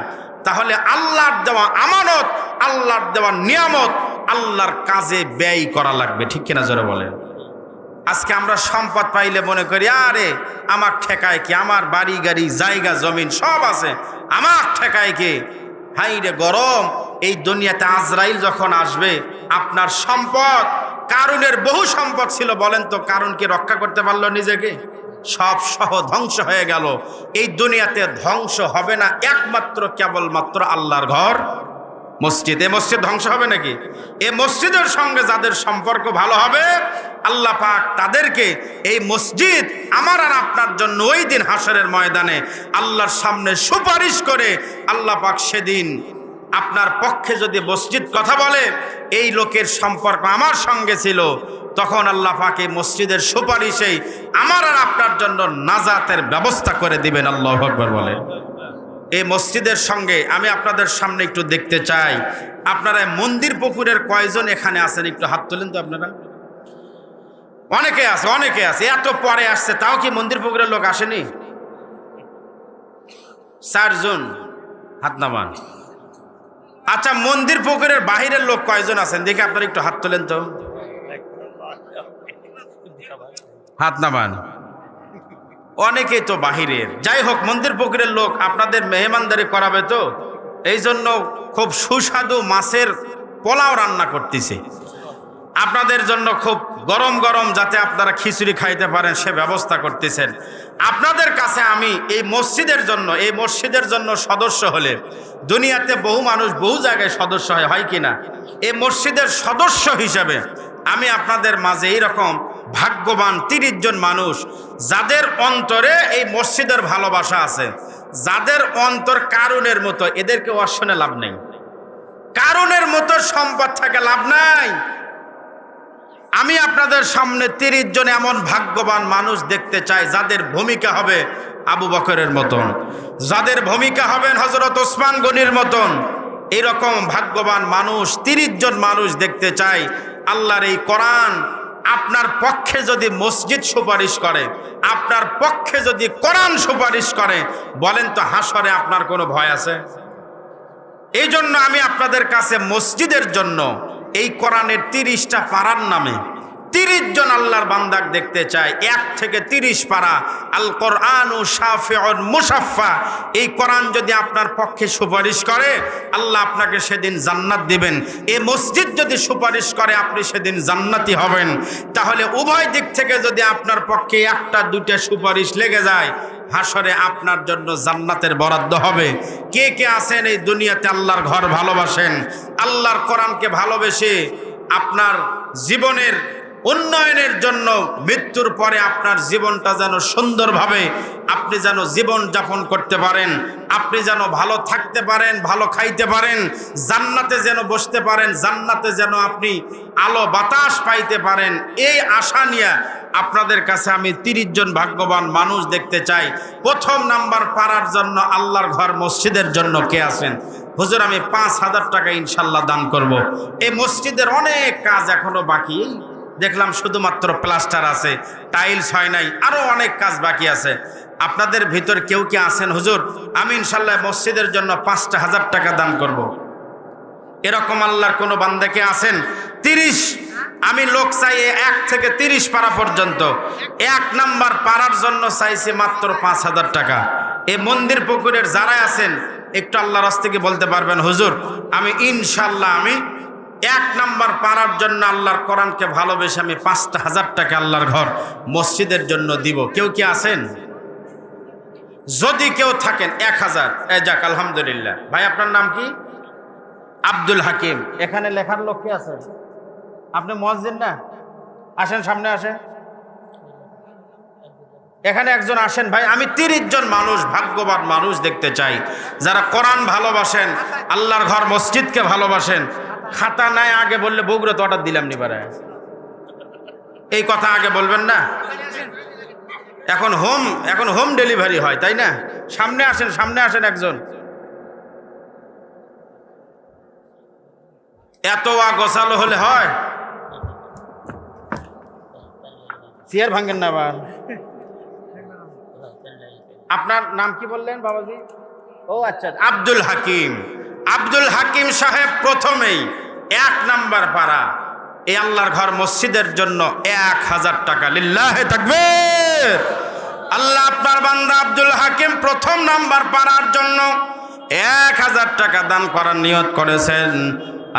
তাহলে আল্লাহর দেওয়া আমানত, আল্লাহর দেওয়া নিয়ামত আল্লাহর কাজে ব্যয় করা লাগবে। ঠিক কিনা জোরে বলেন। আজকে আমরা সম্পদ পাইলে মনে করি, আরে আমার ঠেকায় কি, আমার বাড়ি গাড়ি জায়গা জমিন সব আছে, আমার ঠেকায় কি? হাই রে গরম, এই দুনিয়াতে আজরাইল যখন আসবে, আপনার সম্পদ, কারণের বহু সম্পদ ছিল, বলেন তো কারণকে রক্ষা করতে পারলো নিজেকে? সব সহ ধ্বংস হয়ে গেল। এই দুনিয়াতে ধ্বংস হবে না একমাত্র কেবলমাত্র আল্লাহর ঘর মসজিদ। এ মসজিদ ধ্বংস হবে নাকি? এ মসজিদের সঙ্গে যাদের সম্পর্ক ভালো হবে, আল্লাহ পাক তাদেরকে এই মসজিদ আমার আর আপনার জন্য ওই দিন হাসরের ময়দানে আল্লাহর সামনে সুপারিশ করে, আল্লাহ পাক সেদিন আপনার পক্ষে যদি মসজিদ কথা বলে, এই লোকের সম্পর্ক আমার সঙ্গে ছিল, তখন আল্লাহ পাক এই মসজিদের সুপারিশেই আমার আর আপনার জন্য নাজাতের ব্যবস্থা করে দিবেন। আল্লাহু আকবার বলে। এই মসজিদের সঙ্গে আমি আপনাদের সামনে একটু দেখতে চাই, আপনারা মন্দির পুকুরের কয়জন এখানে আছেন? একটু হাত তোলেন তো আপনারা। অনেকে আছে, অনেকে আছে, এত পরে আসছে, তাও কি মন্দির পুকুরের লোক আসেনি? 4 জন হাত নামান। আচ্ছা, মন্দির পুকুরের বাহিরের লোক কয়জন আছেন দেখে আপনারা একটু হাত তোলেন তো, হাত নামান। অনেকেই তো বাহিরের। যাই হোক, মন্দির পুকুরের লোক আপনাদের মেহমানদারি করাবে তো, এই জন্য খুব সুস্বাদু মাছের পোলাও রান্না করতেছে আপনাদের জন্য, খুব গরম গরম, যাতে আপনারা খিচুড়ি খাইতে পারেন সে ব্যবস্থা করতেছেন। আপনাদের কাছে আমি এই মসজিদের জন্য সদস্য হলে, দুনিয়াতে বহু মানুষ বহু জায়গায় সদস্য হয় কিনা, এই মসজিদের সদস্য হিসাবে আমি আপনাদের মাঝে এইরকম ভাগ্যবান 30 জন মানুষ, যাদের অন্তরে এই মসজিদের ভালোবাসা আছে, যাদের অন্তর কারণের মতো, এদেরকে অশ্বনে লাভ নেই। কারণের মতো সম্পদ থাকে লাভ নাই। আমি আপনাদের সামনে 30 জন এমন ভাগ্যবান মানুষ দেখতে চাই, যাদের ভূমিকা হবে আবু বকরের মতন, যাদের ভূমিকা হবেন হযরত ওসমান গনির মতন। এরকম ভাগ্যবান মানুষ 30 জন মানুষ দেখতে চাই। আল্লাহর এই কোরআন আপনার পক্ষে যদি মসজিদ সুপারিশ করে, আপনার পক্ষে যদি কোরআন সুপারিশ করে, বলেন তো হাসরে আপনার কোনো ভয় আছে? এই জন্য আমি আপনাদের কাছে মসজিদের জন্য এই কোরআনের 30টা পারার নামে 30 জন আল্লাহর বান্দাক দেখতে চাই। 1 থেকে 30 পারা আল কোরআনু শাফিউন মুশাফফা। এই কোরআন যদি আপনার পক্ষে সুপারিশ করে, আল্লাহ আপনাকে সেদিন জান্নাত দিবেন। এই মসজিদ যদি সুপারিশ করে, আপনি সেদিন জান্নাতি হবেন। তাহলে উভয় দিক থেকে যদি আপনার পক্ষে 1টা 2টা সুপারিশ লেগে যায়, হাসরে আপনার জন্য জান্নাতের বরাদ্দ হবে। কে কে আছেন এই দুনিয়াতে আল্লাহর ঘর ভালোবাসেন, আল্লাহর কোরআনকে ভালোবেসে আপনার জীবনের উন্নয়নের জন্য, মৃত্যুর পরে আপনার জীবনটা যেন সুন্দরভাবে আপনি যেন জীবন যাপন করতে পারেন, আপনি যেন ভালো থাকতে পারেন, ভালো খাইতে পারেন, জান্নাতে যেন বসতে পারেন, জান্নাতে যেন আপনি আলো বাতাস পাইতে পারেন, এই আশা নিয়ে আপনাদের কাছে আমি 30 জন ভাগ্যবান মানুষ দেখতে চাই। প্রথম নাম্বার পারার জন্য আল্লাহর ঘর মসজিদের জন্য কে আছেন? হুজুর, আমি 5000 টাকা ইনশাল্লাহ দান করব। এই মসজিদের অনেক কাজ এখনো বাকি, দেখলাম শুধুমাত্র প্লাস্টার আছে, টাইলস হয় নাই, আরো অনেক কাজ বাকি আছে। আপনাদের ভিতর কেউ কি আছেন, হুজুর আমি ইনশাল্লাহ মসজিদের জন্য 5000 টাকা দান করব? এরকম আল্লাহর কোনো বান্দা কে আছেন? 30 আমি লোক চাই 1 থেকে 30 পারা পর্যন্ত। 1 নাম্বার পারার জন্য চাইছি মাত্র 5000 টাকা। এই মন্দির পুকুরের যারা আছেন, একটু আল্লাহর রাস্তায় বলতে পারবেন, হুজুর আমি ইনশাল্লাহ আমি 1 নাম্বার পারার জন্য আল্লাহর কোরআনকে ভালোবেসে আমি 5,000 টাকা আল্লাহর ঘর মসজিদের জন্য দিব। কেউ কি আছেন? যদি কেউ থাকেন 1000। যাক, আলহামদুলিল্লাহ। ভাই আপনার নাম কি? আব্দুল হাকিম। এখানে লেখার লোক কি আছে? আপনি মুয়াজ্জিন না? আসেন, সামনে আসেন। এখানে একজন আসেন ভাই। আমি 30 জন মানুষ, ভাগ্যবান মানুষ দেখতে চাই যারা কোরআন ভালোবাসেন, আল্লাহর ঘর মসজিদকে ভালোবাসেন। খাতা নাই আগে বললে বগুড়া তো অর্ডার দিলাম নিবারে। এই কথা আগে বলবেন না। এখন হোম ডেলিভারি হয়, তাই না? সামনে আসেন, সামনে আসেন একজন। এত গোছালো হলে হয়? চেয়ার ভাঙেন না আবার। আপনার নাম কি বললেন বাবাজি? ও আচ্ছা, আব্দুল হাকিম। আব্দুল হাকিম সাহেব প্রথমেই 1 নাম্বার পারা এই আল্লাহর ঘর মসজিদের জন্য 1000 টাকা। লিল্লাহে তাকবীর। আল্লাহ আপনার বান্দা আব্দুল হাকিম প্রথম নাম্বার পারার জন্য 1000 টাকা দান করার নিয়ত করেছেন।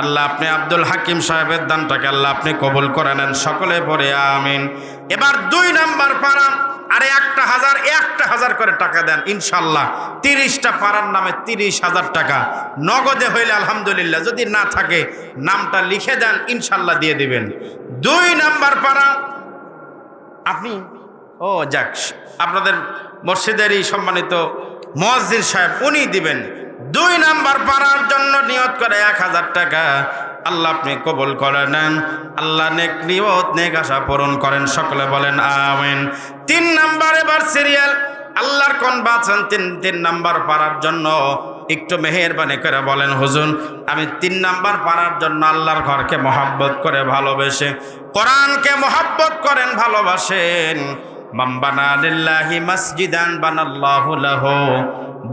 আল্লাহ আপনি আব্দুল হাকিম সাহেবের দানটাকে আল্লাহ আপনি কবুল করে নেন। সকলে পড়ে আমিন। এবার 2 নাম্বার পারা, আরে 1000 করে টাকা দেন ইনশাল্লাহ। 30টা পারার নামে 30,000 টাকা নগদে হইলে আলহামদুলিল্লাহ, যদি না থাকে নামটা লিখে দেন, ইনশাল্লাহ দিয়ে দিবেন। 2 নাম্বার পারা আপনি, ও যাক, আপনাদের মসজিদেরই সম্মানিত মুয়াজ্জিন সাহেব, উনি দিবেন। 2 নাম্বার পারার জন্য নিয়ত করে 1000 টাকা আল্লাহ আপনি কবুল করে নেন। আল্লাহ নেক নিয়ত, নেক আশা পূরণ করেন। সকলে বলেন আমিন। 3 নাম্বার এবার সিরিয়াল আল্লাহর কোন বাঁচান 3 নাম্বার পারার জন্য একটু মেহেরবানি করে বলেন, হুজুর আমি 3 নাম্বার পারার জন্য আল্লাহর ঘরকে মহব্বত করে ভালোবেসে, কোরআনকে মহব্বত করেন, ভালোবাসেন। মান বানা লিল্লাহি মাসজিদান বানাল্লাহু লাহু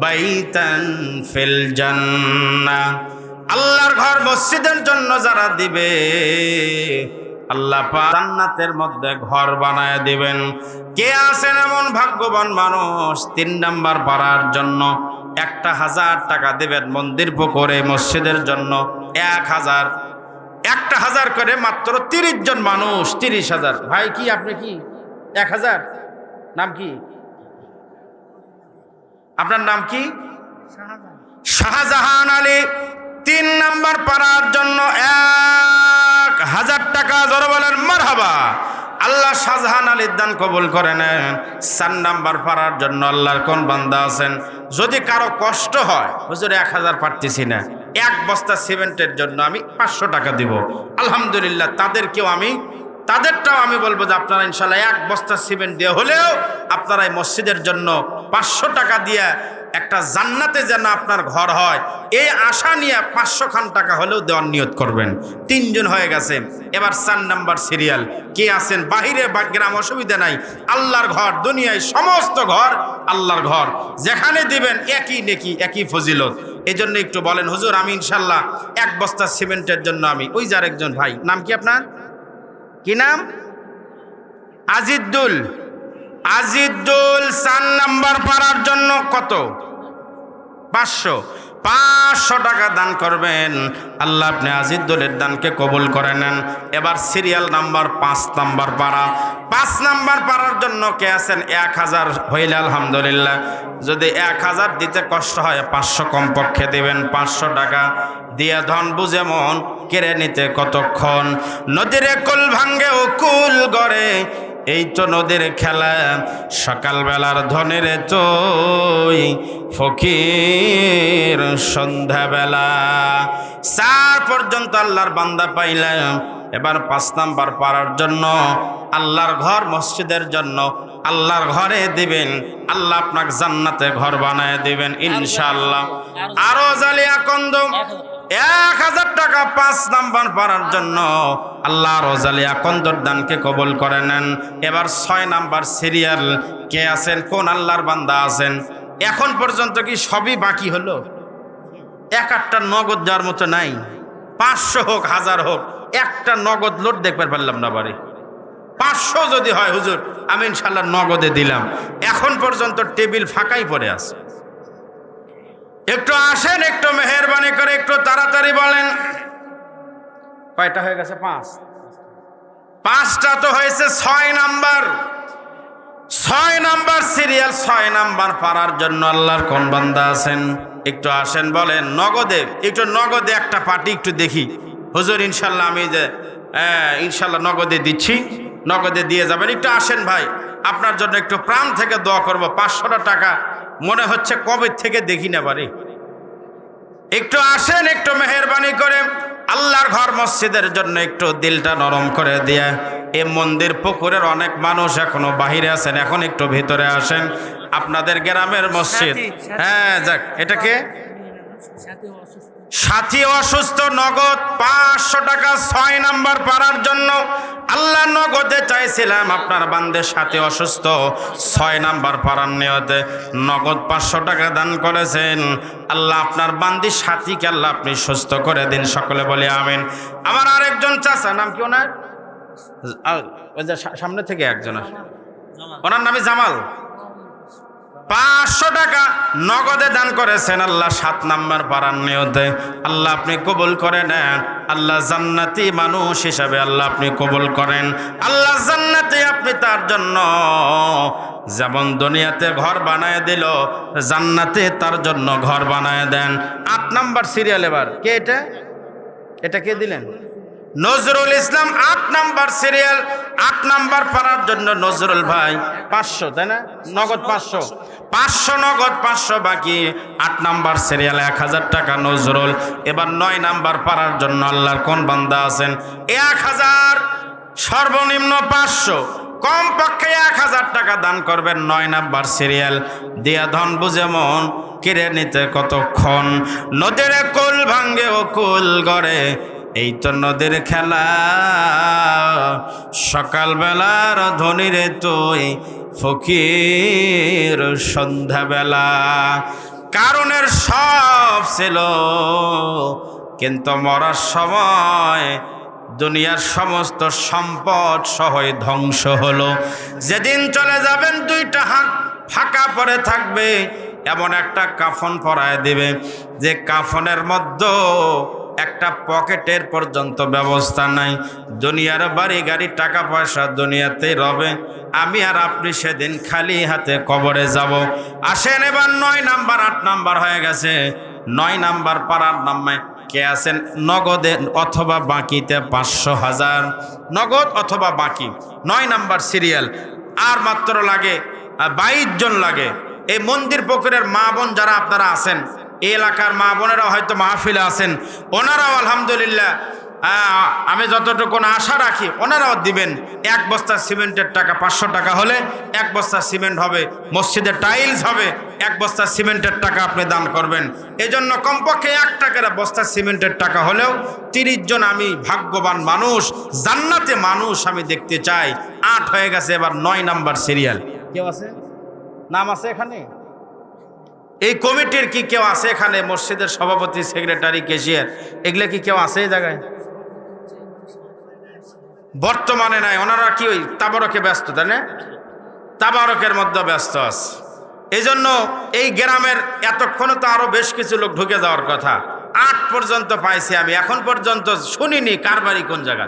বাইতান ফিল জান্নাহ। আল্লাহর ঘর মসজিদের জন্য যারা দিবে, আল্লাহ পাক জান্নাতের মধ্যে ঘর বানায় দিবেন। কে আছেন এমন ভাগ্যবান মানুষ 3 নাম্বার পারার জন্য 1000 টাকা দিবেন মন্দির পুকুরে মসজিদের জন্য? 1000 করে মাত্র 30 জন মানুষ, 30,000। ভাই কি আপনি কি 1000? নাম কি আপনার? নাম কি? শাহজাহান আলী। 3 নাম্বার পারার জন্য 1000 টাকা। জোরে বলেন মারহাবা। আল্লাহ শাহজাহান আলীর দান কবুল করে নেন। 4 নাম্বার পারার জন্য আল্লাহর কোন বান্দা আছেন, যদি কারো কষ্ট হয়, হুজুর 1000 পারতেছি না, 1 বস্তা সিমেন্টের জন্য আমি 500 টাকা দিব, আলহামদুলিল্লাহ, তাদেরটাও আমি বলবো যে আপনারা ইনশাল্লাহ 1 বস্তা সিমেন্ট দিয়ে হলেও আপনারা এই মসজিদের জন্য 500 টাকা দিয়ে একটা জান্নাতে যেন আপনার ঘর হয়, এই আশা নিয়ে 500 খান টাকা হলেও দেওয়ার নিয়ত করবেন। 3 জন হয়ে গেছে। এবার 4 নাম্বার সিরিয়াল কে আছেন? বাহিরে বা গ্রাম অসুবিধা নাই, আল্লাহর ঘর, দুনিয়ায় সমস্ত ঘর আল্লাহর ঘর, যেখানে দিবেন একই নেকি, একই ফজিলত। এই জন্য একটু বলেন, হুজুর আমি ইনশাল্লাহ 1 বস্তা সিমেন্টের জন্য আমি, ওই যার একজন ভাই, নাম কি আপনার? কি নাম? আজিদুল। 4 নাম্বার পারার জন্য কত? 500 টাকা দান করবেন। আল্লাহ আপনি আজিদুলের দানকে কবুল করে নেন। এবার সিরিয়াল নাম্বার 5 নাম্বার পারা। 5 নাম্বার পারার জন্য কে আছেন? 1000 হইলে আলহামদুলিল্লাহ। যদি 1000 দিতে কষ্ট হয় 500 কমপক্ষে দেবেন। 500 টাকা দিয়া ধন বুঝে মন কেড়ে নিতে কতক্ষণ। নদীরে কুল ভাঙ্গে ও কুল গড়ে, এই তো নদীর খেলা। সকালবেলার ধনের তুই ফকির সন্ধ্যাবেলা। 4 পর্যন্ত আল্লাহর বান্দা পাইলাম। এবার 5 নাম্বার পারার জন্য আল্লাহর ঘর মসজিদের জন্য আল্লাহর ঘরে দিবেন, আল্লাহ আপনাকে জান্নাতে ঘর বানায় দিবেন ইনশাআল্লাহ। আরো জালিয়া কন্দম 1000 টাকা 5 নাম্বার পারার জন্য আল্লাহ রোজালিয়া কন্দর দানকে কবুল করে নেন। এবার 6 নাম্বার সিরিয়াল কে আছেন? কোন আল্লাহর বান্দা আছেন? এখন পর্যন্ত কি সবই বাকি হলো? 1-1টা নগদ দেওয়ার মতো নাই। 500 হোক 1000 হোক, একটা নগদ লোড দেখতে পারলাম না বাড়ি। 500 যদি হয় হুজুর আমি ইনশাল্লাহ নগদে দিলাম। এখন পর্যন্ত টেবিল ফাঁকাই পড়ে আছে। একটু আসেন, একটু মেহেরবানি করে একটু তাড়াতাড়ি বলেন। কয়টা হয়ে গেছে? 5। 5টা তো হয়েছে 6 নাম্বার। 6 নাম্বার সিরিয়াল, 6 নাম্বার পারার জন্য আল্লাহর কোন বান্দা আছেন? একটু আসেন, বলেন নগদে, একটু নগদে একটা পার্টি একটু দেখি। হুজুর ইনশাল্লাহ আমি যে ইনশাল্লাহ নগদে দিচ্ছি, নগদে দিয়ে যাবেন। একটু আসেন ভাই, আপনার জন্য একটু প্রাণ থেকে দোয়া করব। 500 টাকা মনে হচ্ছে কবে থেকে দেখি না বাড়ি। একটু আসেন, একটু মেহেরবানি করে আল্লাহর ঘর মসজিদের জন্য একটু দিলটা নরম করে দিয়া। এই মন্দির পুকুরের অনেক মানুষ এখনো বাহিরে আছেন, এখন একটু ভিতরে আসেন। আপনাদের গ্রামের মসজিদ, হ্যাঁ যাক, এটাকে সাথী অসুস্থ, নগদ 500 টাকা 6 নাম্বার পারার জন্য। আল্লাহ নগদে চাইছিলাম, আপনার বান্দের সাথে অসুস্থ, 6 নাম্বার পারার নিয়তে নগদ 500 টাকা দান করেছেন। আল্লাহ আপনার বান্দির সাথীকে আল্লাহ আপনি সুস্থ করে দিন, সকলে বলে আমিন। আমার আরেকজন চাচা, নাম কি ওনার? ওই যে সামনে থেকে একজন, ওনার নামই জামাল। 500 টাকা নগদে দান করেছেন আল্লাহ 7 নাম্বার পারার নিয়তে। আল্লাহ আপনি কবুল করে নেন। আল্লাহ জান্নাতি মানুষ হিসাবে আল্লাহ আপনি কবুল করেন। আল্লাহ জান্নাতে আপনি তার জন্য যেমন দুনিয়াতে ঘর বানায় দিল, জান্নাতে তার জন্য ঘর বানায় দেন। 8 নাম্বার সিরিয়াল। এবার কে এটা? এটা কে দিলেন? Nazrul Islam. 8 number serial, 8 number পারার জন্য নজরুল ভাই 500, তাই না? নগদ 500 নগদ, 500 বাকি। 8 নাম্বার সিরিয়াল 1000 টাকা নজরুল। এবার 9 নাম্বার পারার জন্য আল্লাহর কোন বান্দা আছেন? 1000, সর্বনিম্ন 500, কমপক্ষে 1000 টাকা দান করবেন। 9 নাম্বার সিরিয়াল দিয়া ধন বুঝে মন কেড়ে নিতে কতক্ষণ। নদীর কুল ভাঙ্গে ও কুল গড়ে, এই তো নদীর খেলা। সকালবেলার ধনীরে তুই ফকির সন্ধ্যাবেলা। কারণের সব ছিল, কিন্তু মরার সময় দুনিয়ার সমস্ত সম্পদ সহই ধ্বংস হলো। যেদিন চলে যাবেন 2টা হাত ফাঁকা পড়ে থাকবে, এমন একটা কাফন পরায় দিবে যে কাফনের মধ্যে একটা পকেটের পর্যন্ত ব্যবস্থা নাই। দুনিয়ার বাড়ি গাড়ি টাকা পয়সা দুনিয়াতেই রবে, আমি আর আপনি সেদিন খালি হাতে কবরে যাব। আসেন এবার 9 নাম্বার, 8 নাম্বার হয়ে গেছে। 9 নাম্বার পারার নামে কে আছেন? নগদে অথবা বাকিতে 500,000, নগদ অথবা বাকি। 9 নাম্বার সিরিয়াল। আর মাত্র লাগে 22 জন লাগে। এই মন্দির পুকুরের মা বোন যারা আপনারা আছেন, এই এলাকার মা বোনেরাও হয়তো মাহফিলে আছেন, ওনারাও আলহামদুলিল্লাহ আমি যতটুকু আশা রাখি ওনারাও দিবেন। 1 বস্তা সিমেন্টের টাকা 500 টাকা হলে 1 বস্তা সিমেন্ট হবে, মসজিদের টাইলস হবে, 1 বস্তা সিমেন্টের টাকা আপনি দান করবেন। এজন্য কমপক্ষে 1 টাকার বস্তা সিমেন্টের টাকা হলেও 30 জন আমি ভাগ্যবান মানুষ, জান্নাতে মানুষ আমি দেখতে চাই। 8 হয়ে গেছে, এবার 9 নাম্বার সিরিয়াল। কেউ আছে? নাম আছে এখানে? এই কমিটির কি কেউ আছে এখানে? মসজিদের সভাপতি, সেক্রেটারি, ক্যাশিয়ার, এগুলো কি কেউ আছে এই জায়গায়? বর্তমানে নাই, ওনারা কি ওই তাবারকে ব্যস্ত, তাই না? তাবারকের মধ্যে ব্যস্ত আছে। এই জন্য এই গ্রামের এতক্ষণে তো আরো বেশ কিছু লোক ঢুকে যাওয়ার কথা। 8 পর্যন্ত পাইছি আমি, এখন পর্যন্ত শুনিনি কার বাড়ি কোন জায়গা।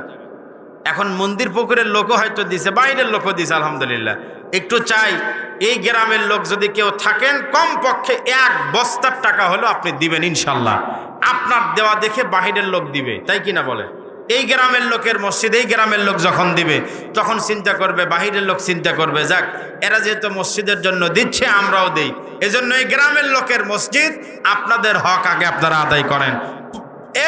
এখন মন্দির পুকুরের লোকও হয়তো দিছে, বাইরের লোকও দিছে, আলহামদুলিল্লাহ। একটু চাই এই গ্রামের লোক যদি কেউ থাকেন, কমপক্ষে 1 বস্তার টাকা হলো আপনি দিবেন ইনশাল্লাহ। আপনার দেওয়া দেখে বাহিরের লোক দিবে, তাই কিনা বলে? এই গ্রামের লোকের মসজিদ, এই গ্রামের লোক যখন দিবে তখন চিন্তা করবে, বাহিরের লোক চিন্তা করবে, যাক এরা যেহেতু মসজিদের জন্য দিচ্ছে আমরাও দেই। এজন্য এই গ্রামের লোকের মসজিদ, আপনাদের হক আগে আপনারা আদায় করেন।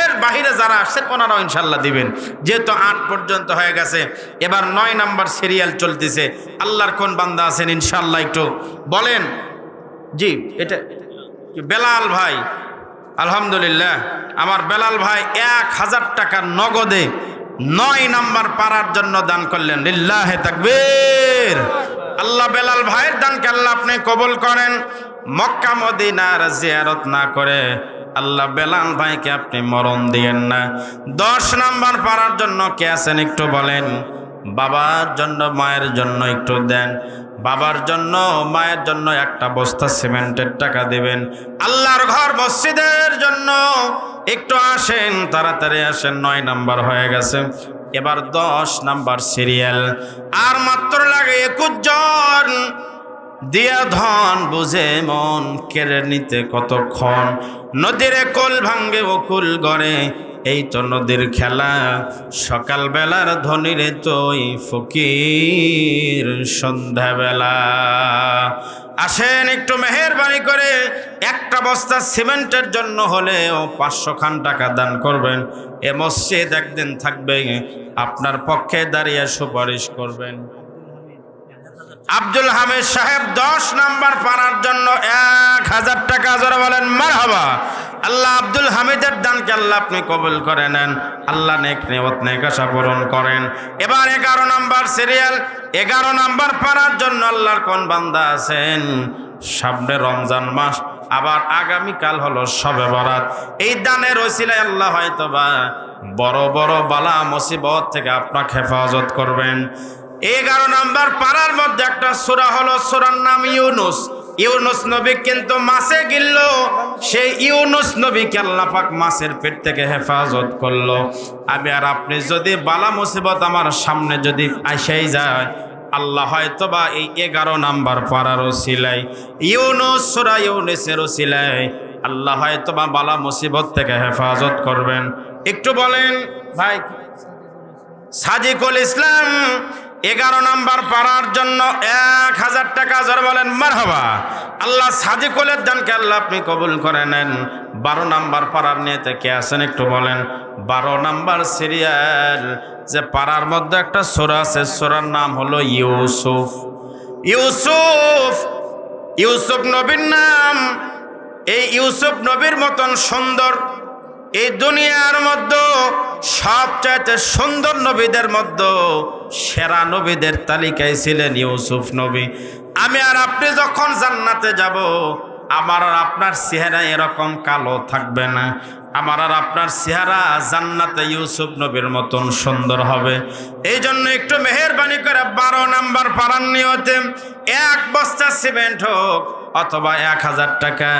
এর বাহিরে যারা আসছেন ওনারাও ইনশাল্লাহ দিবেন। যেহেতু 8 পর্যন্ত হয়ে গেছে, এবার 9 নাম্বার সিরিয়াল চলতেছে। আল্লাহর কোন বান্দা আছেন ইনশাল্লাহ একটু বলেন? জি, এটা বেলাল ভাই। আলহামদুলিল্লাহ, আমার বেলাল ভাই 1000 টাকা নগদে 9 নাম্বার পারার জন্য দান করলেন। লিল্লাহে তাকবীর। আল্লাহ বেলাল ভাইয়ের দানকে আল্লাহ আপনি কবুল করেন। মক্কা মদিনার জিয়ারত না করে আল্লাহ বেলাল ভাইকে আপনি মরণ দিয়েন না। 10 নাম্বার পারার জন্য কে আছেন একটু বলেন? বাবার জন্য, মায়ের জন্য একটু দেন। বাবার জন্য, মায়ের জন্য 1 বস্তা সিমেন্টের টাকা দিবেন। আল্লাহর ঘর মসজিদের জন্য একটু আসেন, তাড়াতাড়ি আসেন, 9 নাম্বার হয়ে গেছে, এবার 10 নাম্বার সিরিয়াল। আর মাত্র লাগে 21 জন। দিয়া ধন বুঝে মন কেড়ে নিতে কতক্ষণ, নদীর কোল ভাঙ্গে বকুল গড়ে, এই তো নদীর খেলা। সকাল বেলার ধনীরে তুই ফকির সন্ধ্যাবেলা। আসেন একটু মেহেরবানি করে একটা বস্তা সিমেন্টের জন্য হলেও 500 খান টাকা দান করবেন। এ মসজিদ একদিন থাকবে, আপনার পক্ষে দাঁড়িয়ে সুপারিশ করবেন। আব্দুল হামিদ সাহেব 10 নাম্বার পাড়ার জন্য 1000 টাকা, যারা বলেন মারহাবা। আল্লাহ আব্দুল হামিদের দানকে আল্লাহ আপনি কবুল করে নেন, আল্লাহ নেক নিয়ত নেক আশা পূরণ করেন। এবার 11 নাম্বার সিরিয়াল, 11 নাম্বার পাড়ার জন্য আল্লাহর কোন বান্দা আছেন? সামনে রমজান মাস, আবার আগামীকাল হলো শবে বরাত। এই দানের ওসিলায় আল্লাহ হয়তোবা বড় বড় বালা মুসিবত থেকে আপনাকে হেফাজত করবেন। 11 নাম্বার পাড়ার মধ্যে একটা সূরা হলো, সূরার নাম ইউনুস। ইউনুস নবী কিন্তু মাছে গিলল, সেই ইউনুস নবীকে আল্লাহ পাক মাছের পেট থেকে হেফাজত করলো। আমি আর আপনি যদি বালা মুসিবত আমার সামনে যদি আইসাই যায়, আল্লাহ হয়তোবা এই 11 নাম্বার পাড়ার ওসিলায়, ইউনুস সূরা ইউনুসের ওসিলায় আল্লাহ হয়তোবা বালা মুসিবত থেকে হেফাজত করবেন। একটু বলেন ভাই। সাজিকুল ইসলাম 11 নাম্বার পাড়ার জন্য 1000 টাকা, যারা বলেন মারহাবা। আল্লাহ সাজিকুলের দানকে আল্লাহ আপনি কবুল করে নেন। 12 নাম্বার পাড়ার নিয়েতে কে আছেন একটু বলেন। 12 নাম্বার সিরিয়াল, যে পাড়ার মধ্যে একটা সূরা আছে, সূরার নাম হলো ইউসুফ। ইউসুফ, ইউসুফ নবীর নাম। এই ইউসুফ নবীর মতন সুন্দর এই দুনিয়ার মধ্যে সবচাইতে সুন্দর নবীদের মধ্যে সেরা নবীদের তালিকায় ছিলেন ইউসুফ নবী। আমি আর আপনি যখন জান্নাতে যাব, আমার আর আপনার চেহারা এরকম কালো থাকবে না। আমার আর আপনার চেহারা জান্নাতে ইউসুফ নবীর মতন সুন্দর হবে। এই জন্য একটু মেহেরবানি করে 12 নাম্বার পাড়ার নিয়তে 1 বস্তা সিমেন্ট হোক অথবা 1000 টাকা,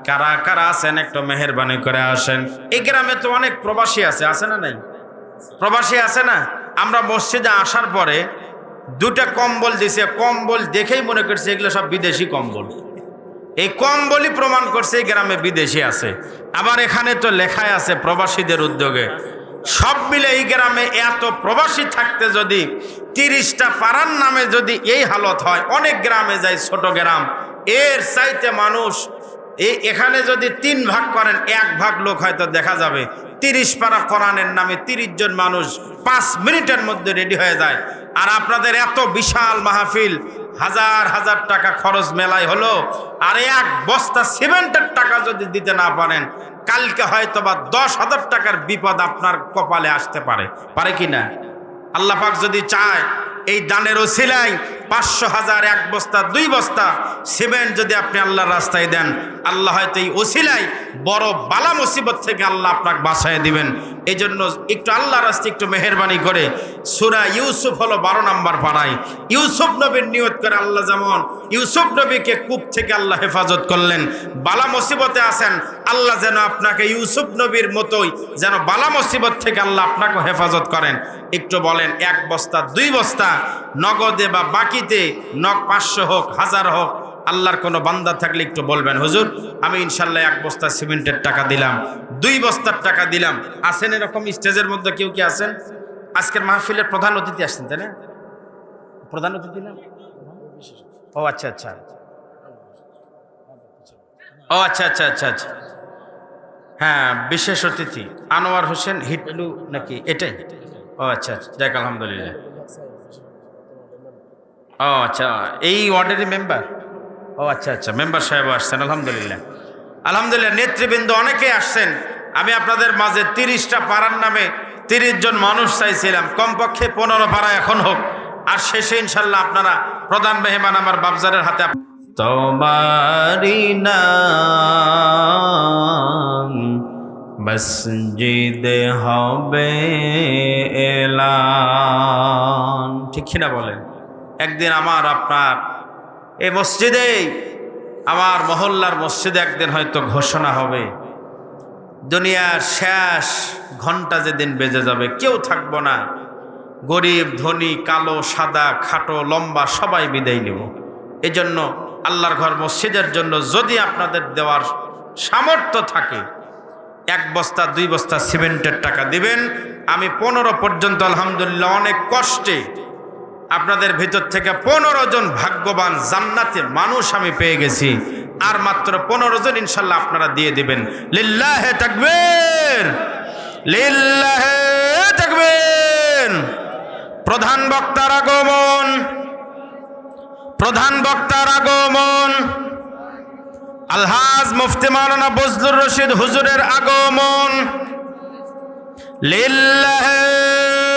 কারা কারা আছেন একটু মেহেরবানি করে আসেন। এই গ্রামে তো অনেক প্রবাসী আছে না নাই? প্রবাসী আছে না? আমরা মসজিদে আসার পরে 2টা কম্বল দিছে, কম্বল দেখেই মনে করছে এগুলো সব বিদেশি কম্বল। এই কম্বলই প্রমাণ করছে এই গ্রামে বিদেশি আছে। আবার এখানে তো লেখাই আছে প্রবাসীদের উদ্যোগে। সব মিলে এই গ্রামে এত প্রবাসী থাকতে যদি 30টা পাড়ার নামে যদি এই হালত হয়, অনেক গ্রামে যায়, ছোট গ্রাম, এর চাইতে মানুষ এখানে যদি 3 ভাগ করেন, 1 ভাগ লোক হয়তো দেখা যাবে 30 পারা কোরআনের নামে 30 জন মানুষ 5 মিনিটের মধ্যে রেডি হয়ে যায়। আর আপনাদের এত বিশাল মাহফিল, হাজার হাজার টাকা খরচ মেলায় হলো, আর 1 বস্তা সিমেন্টের টাকা যদি দিতে না পারেন, কালকে হয়তো বা 10,000 টাকার বিপদ আপনার কপালে আসতে পারে কি না? আল্লাহ পাক যদি চায়, এই দানের ওসিলায় 500, 1000, 1 বস্তা, 2 বস্তা সিমেন্ট যদি আপনি আল্লাহর রাস্তায় দেন, আল্লাহ হয়তো এই ওসিলায় বড় বালা মুসিবত থেকে আল্লাহ আপনাকে বাঁচায় দিবেন। এই জন্য একটু আল্লাহর রাস্তায় একটু মেহেরবানি করে সূরা ইউসুফ হলো 12 নাম্বার পাড়ায়, ইউসুফ নবীর নিয়ত করে আল্লাহ যেমন ইউসুফ নবীকে কূপ থেকে আল্লাহ হেফাজত করলেন, বালা মুসিবতে আছেন, আল্লাহ যেন আপনাকে ইউসুফ নবীর মতোই যেন বালা মুসিবত থেকে আল্লাহ আপনাকে হেফাজত করেন। একটু বলেন 1 বস্তা, 2 বস্তা, নগদে বা বাকিতে, 500 হোক, 1000 হোক, আল্লাহর কোনো বান্দা থাকলে একটু বলবেন, হুজুর আমি ইনশাল্লাহ 1 বস্তা সিমেন্টের টাকা দিলাম, 2 বস্তার টাকা দিলাম। আছেন এরকম স্টেজের মধ্যে কেউ কি আছেন? আজকের মাহফিলের প্রধান অতিথি আসছেন, তাই না? প্রধান অতিথি না? ও আচ্ছা আচ্ছা, ও আচ্ছা আচ্ছা আচ্ছা আচ্ছা, হ্যাঁ, বিশেষ অতিথি আনোয়ার হোসেন হিটলু নাকি এটাই? ও আচ্ছা আচ্ছা, যাক আলহামদুলিল্লাহ। ও আচ্ছা, এই ওয়ার্ডেরই মেম্বার? ও আচ্ছা আচ্ছা, মেম্বার সাহেব আসছেন, আলহামদুলিল্লাহ। আলহামদুলিল্লাহ, নেতৃবৃন্দ অনেকেই আসছেন। আমি আপনাদের মাঝে 30টা পাড়ার নামে 30 জন মানুষ চাইছিলাম, কমপক্ষে 15 পাড়া এখন হোক, আর শেষে ইনশাল্লাহ আপনারা প্রধান মেহমান আমার বাবজারের হাতে। তোমারি নাম মসজিদে হবে এলান, ঠিক কিনা বলেন? একদিন আমার আপনার এই মসজিদে, আমার মহল্লার মসজিদে একদিন হয়তো ঘোষণা হবে, দুনিয়ার শেষ ঘন্টা যেদিন বেজে যাবে কেউ থাকবো না, গরিব ধনী কালো সাদা খাটো লম্বা সবাই বিদায় নেব। এজন্য আল্লাহর ঘর মসজিদের জন্য যদি আপনাদের দেওয়ার সামর্থ্য থাকে 1 বস্তা 2 বস্তা সিমেন্টের টাকা দিবেন। আমি 15 পর্যন্ত আলহামদুলিল্লাহ অনেক কষ্টে আপনাদের ভিতর থেকে 15 জন ভাগ্যবান জান্নাতের মানুষ আমি পেয়ে গেছি। আর মাত্র 15 জন ইনশাল্লাহ আপনারা দিয়ে দিবেন। লিল্লাহে তাকবীর, লিল্লাহে তাকবীর। প্রধান বক্তার আগমন, প্রধান বক্তার আগমন, আলহাজ মুফতি মাওলানা বজলুর রশিদ হুজুরের আগমন। লিল্লাহে